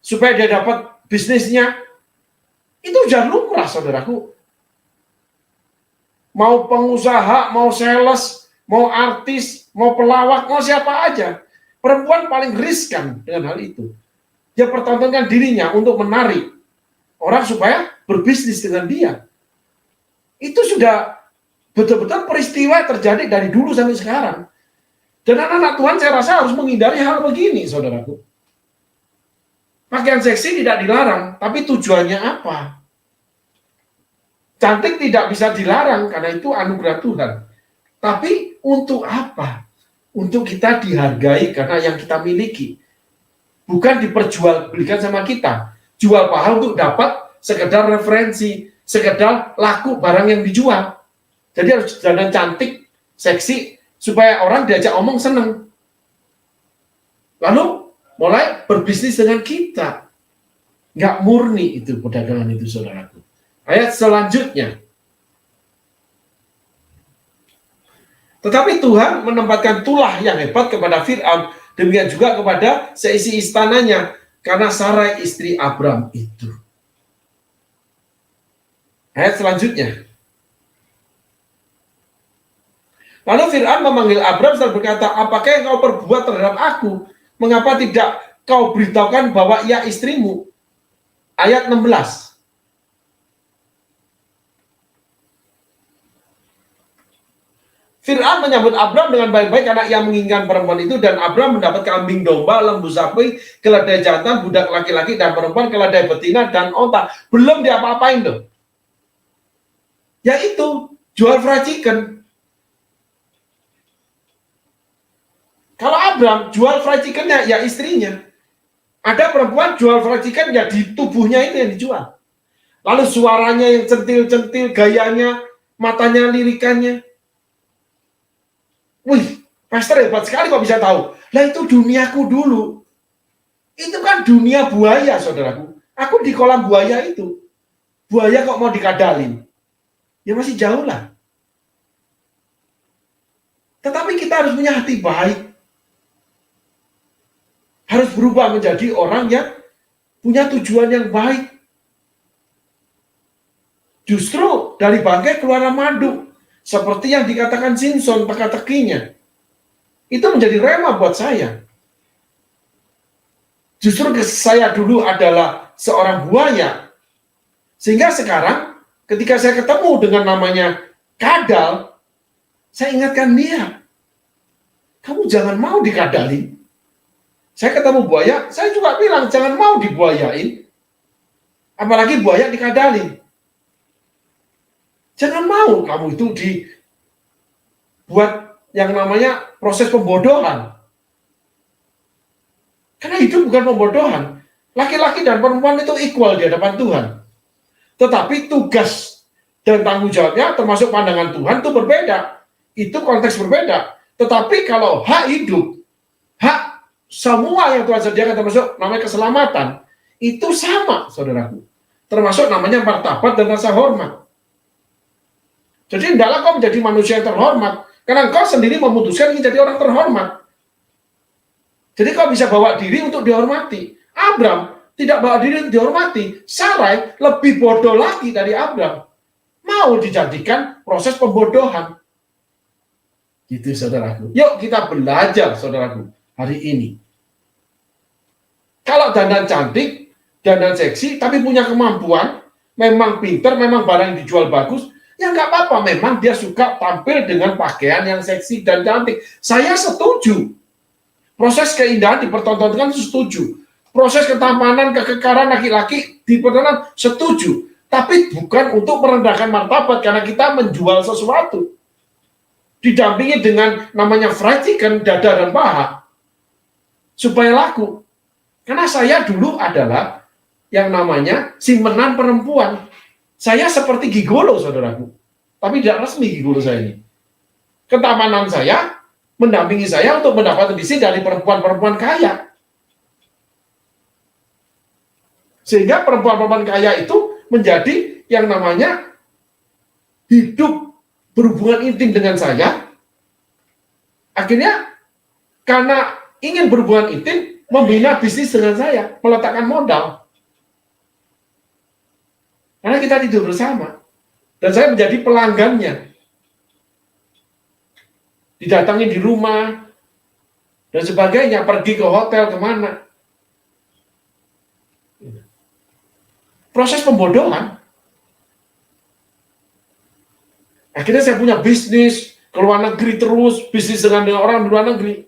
S2: Supaya dia dapat bisnisnya. Itu udah lumrah, saudaraku. Mau pengusaha, mau sales, mau artis, mau pelawak, mau siapa aja. Perempuan paling riskan dengan hal itu. Dia pertontonkan dirinya untuk menarik orang supaya berbisnis dengan dia. Itu sudah betul-betul peristiwa terjadi dari dulu sampai sekarang. Dan anak-anak Tuhan saya rasa harus menghindari hal begini, saudaraku. Pakaian seksi tidak dilarang, tapi tujuannya apa? Cantik tidak bisa dilarang karena itu anugerah Tuhan. Tapi untuk apa? Untuk kita dihargai karena yang kita miliki. Bukan diperjualbelikan sama kita. Jual paha untuk dapat sekedar referensi, sekedar laku barang yang dijual. Jadi harus dandan cantik, seksi, supaya orang diajak omong seneng. Lalu mulai berbisnis dengan kita. Nggak murni itu perdagangan itu, saudaraku. Ayat selanjutnya. Tetapi Tuhan menempatkan tulah yang hebat kepada Fir'aun, demikian juga kepada seisi istananya, karena Sarai istri Abram itu. Ayat selanjutnya. Lalu Fir'aun memanggil Abram serta berkata, apakah yang kau perbuat terhadap aku? Mengapa tidak kau beritahukan bahwa ia istrimu. Ayat 16. Fir'aun menyambut Abram dengan baik-baik karena ia menginginkan perempuan itu, dan Abram mendapat kambing domba, lembu sapi, keledai jantan, budak laki-laki dan perempuan, keledai betina dan onta. Belum diapa-apain tuh. Yaitu jual fried chicken. Kalau Abram jual fried chickennya ya istrinya. Ada perempuan jual fried chicken ya di tubuhnya itu yang dijual. Lalu suaranya yang centil-centil, gayanya, matanya, lirikannya. Wih, pastor hebat sekali kok bisa tahu. Lah itu duniaku dulu. Itu kan dunia buaya, saudaraku. Aku di kolam buaya itu. Buaya kok mau dikadalin? Ya masih jauh lah. Tetapi kita harus punya hati baik. Harus berubah menjadi orang yang punya tujuan yang baik. Justru dari bangkai keluar madu. Seperti yang dikatakan Simpson teka-tekinya. Itu menjadi rema buat saya. Justru saya dulu adalah seorang buaya. Sehingga sekarang ketika saya ketemu dengan namanya kadal, saya ingatkan dia. Kamu jangan mau dikadalin. Saya ketemu buaya, saya juga bilang jangan mau dibuayain. Apalagi buaya dikadalin. Jangan mau kamu itu dibuat yang namanya proses pembodohan. Karena hidup bukan pembodohan. Laki-laki dan perempuan itu equal di hadapan Tuhan. Tetapi tugas dan tanggung jawabnya termasuk pandangan Tuhan itu berbeda. Itu konteks berbeda. Tetapi kalau hak hidup, hak semua yang Tuhan sediakan termasuk namanya keselamatan, itu sama, saudaraku. Termasuk namanya martabat dan rasa hormat. Jadi hendaklah kau menjadi manusia yang terhormat, karena engkau sendiri memutuskan ingin jadi orang terhormat. Jadi kau bisa bawa diri untuk dihormati. Abram tidak bawa diri untuk dihormati. Sarai lebih bodoh lagi dari Abram. Mau dijadikan proses pembodohan. Gitu saudaraku. Yuk kita belajar saudaraku hari ini. Kalau dandan cantik, dandan seksi, tapi punya kemampuan, memang pinter, memang barang yang dijual bagus, ya nggak apa-apa, memang dia suka tampil dengan pakaian yang seksi dan cantik. Saya setuju. Proses keindahan dipertontonkan setuju. Proses ketampanan, kekekaran laki-laki dipertontonkan setuju. Tapi bukan untuk merendahkan martabat karena kita menjual sesuatu. Didampingi dengan namanya fried chicken, dada dan paha. Supaya laku. Karena saya dulu adalah yang namanya simpenan perempuan. Saya seperti gigolo, saudaraku. Tapi tidak resmi gigolo saya ini. Ketampanan saya mendampingi saya untuk mendapat visi dari perempuan-perempuan kaya. Sehingga perempuan-perempuan kaya itu menjadi yang namanya hidup berhubungan intim dengan saya. Akhirnya karena ingin berhubungan intim, membina bisnis dengan saya, meletakkan modal. Karena kita tidur bersama. Dan saya menjadi pelanggannya. Didatangi di rumah, dan sebagainya, pergi ke hotel, kemana. Proses pembodohan. Akhirnya saya punya bisnis, ke luar negeri terus, bisnis dengan orang di luar negeri.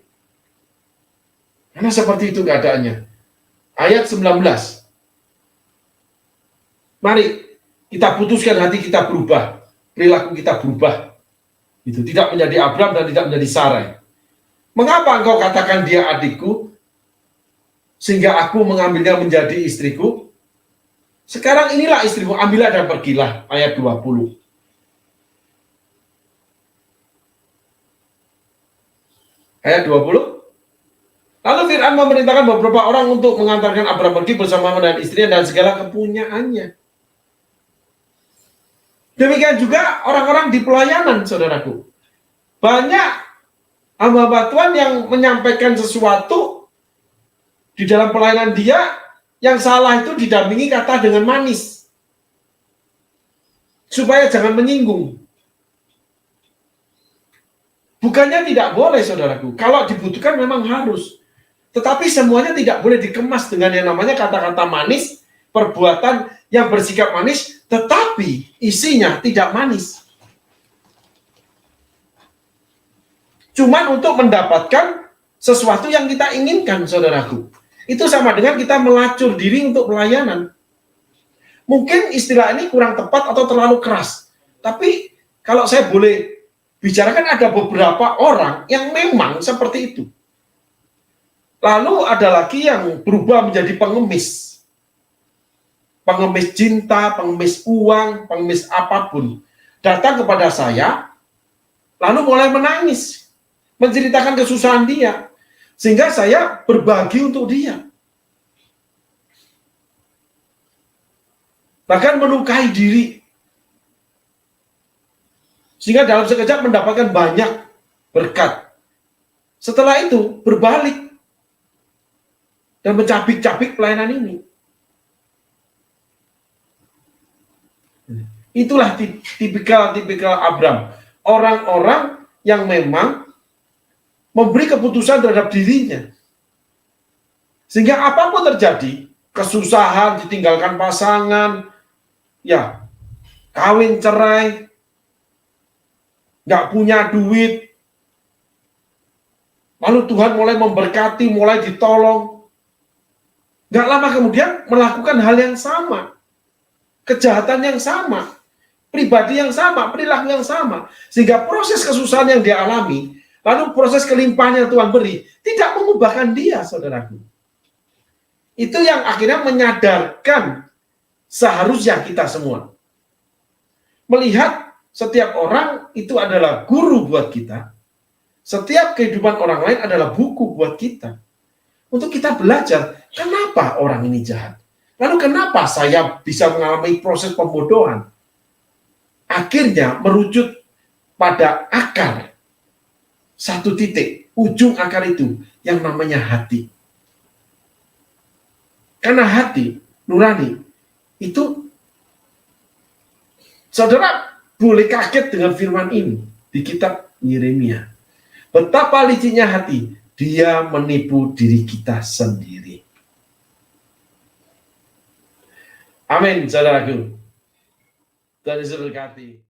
S2: Karena seperti itu keadaannya. Ayat 19. Mari kita putuskan hati kita berubah, perilaku kita berubah. Itu tidak menjadi Abram dan tidak menjadi Sarai. Mengapa engkau katakan dia adikku, sehingga aku mengambilnya menjadi istriku? Sekarang inilah istrimu, ambillah dan pergilah. Ayat 20. Ayat 20. Lalu Fir'aun memerintahkan beberapa orang untuk mengantarkan Abram pergi bersama dengan istrinya dan segala kepunyaannya. Demikian juga orang-orang di pelayanan, saudaraku. Banyak hamba Tuhan yang menyampaikan sesuatu di dalam pelayanan dia, yang salah itu didampingi kata dengan manis. Supaya jangan menyinggung. Bukannya tidak boleh, saudaraku. Kalau dibutuhkan memang harus. Tetapi semuanya tidak boleh dikemas dengan yang namanya kata-kata manis, perbuatan yang bersikap manis, tetapi isinya tidak manis. Cuman untuk mendapatkan sesuatu yang kita inginkan, saudaraku. Itu sama dengan kita melacur diri untuk pelayanan. Mungkin istilah ini kurang tepat atau terlalu keras. Tapi kalau saya boleh bicarakan, ada beberapa orang yang memang seperti itu. Lalu ada lagi yang berubah menjadi pengemis. Pengemis cinta, pengemis uang, pengemis apapun. Datang kepada saya, lalu mulai menangis. Menceritakan kesusahan dia. Sehingga saya berbagi untuk dia. Bahkan melukai diri. Sehingga dalam sekejap mendapatkan banyak berkat. Setelah itu berbalik. Dan mencabik-cabik pelayanan ini. Itulah tipikal Abram. Orang-orang yang memang memberi keputusan terhadap dirinya. Sehingga apapun terjadi, kesusahan, ditinggalkan pasangan, ya, kawin cerai, nggak punya duit, lalu Tuhan mulai memberkati, mulai ditolong. Nggak lama kemudian melakukan hal yang sama, kejahatan yang sama, pribadi yang sama, perilaku yang sama. Sehingga proses kesusahan yang dia alami, lalu proses kelimpahan yang Tuhan beri, tidak mengubahkan dia, saudaraku. Itu yang akhirnya menyadarkan seharusnya kita semua. Melihat setiap orang itu adalah guru buat kita, setiap kehidupan orang lain adalah buku buat kita. Untuk kita belajar, kenapa orang ini jahat? Lalu kenapa saya bisa mengalami proses pembodohan? Akhirnya merucut pada akar, satu titik, ujung akar itu yang namanya hati. Karena hati nurani itu, saudara boleh kaget dengan firman ini di kitab Yeremia. Betapa licinnya hati, dia menipu diri kita sendiri. Amin, saudaraku. Tuhan Yesus berkati.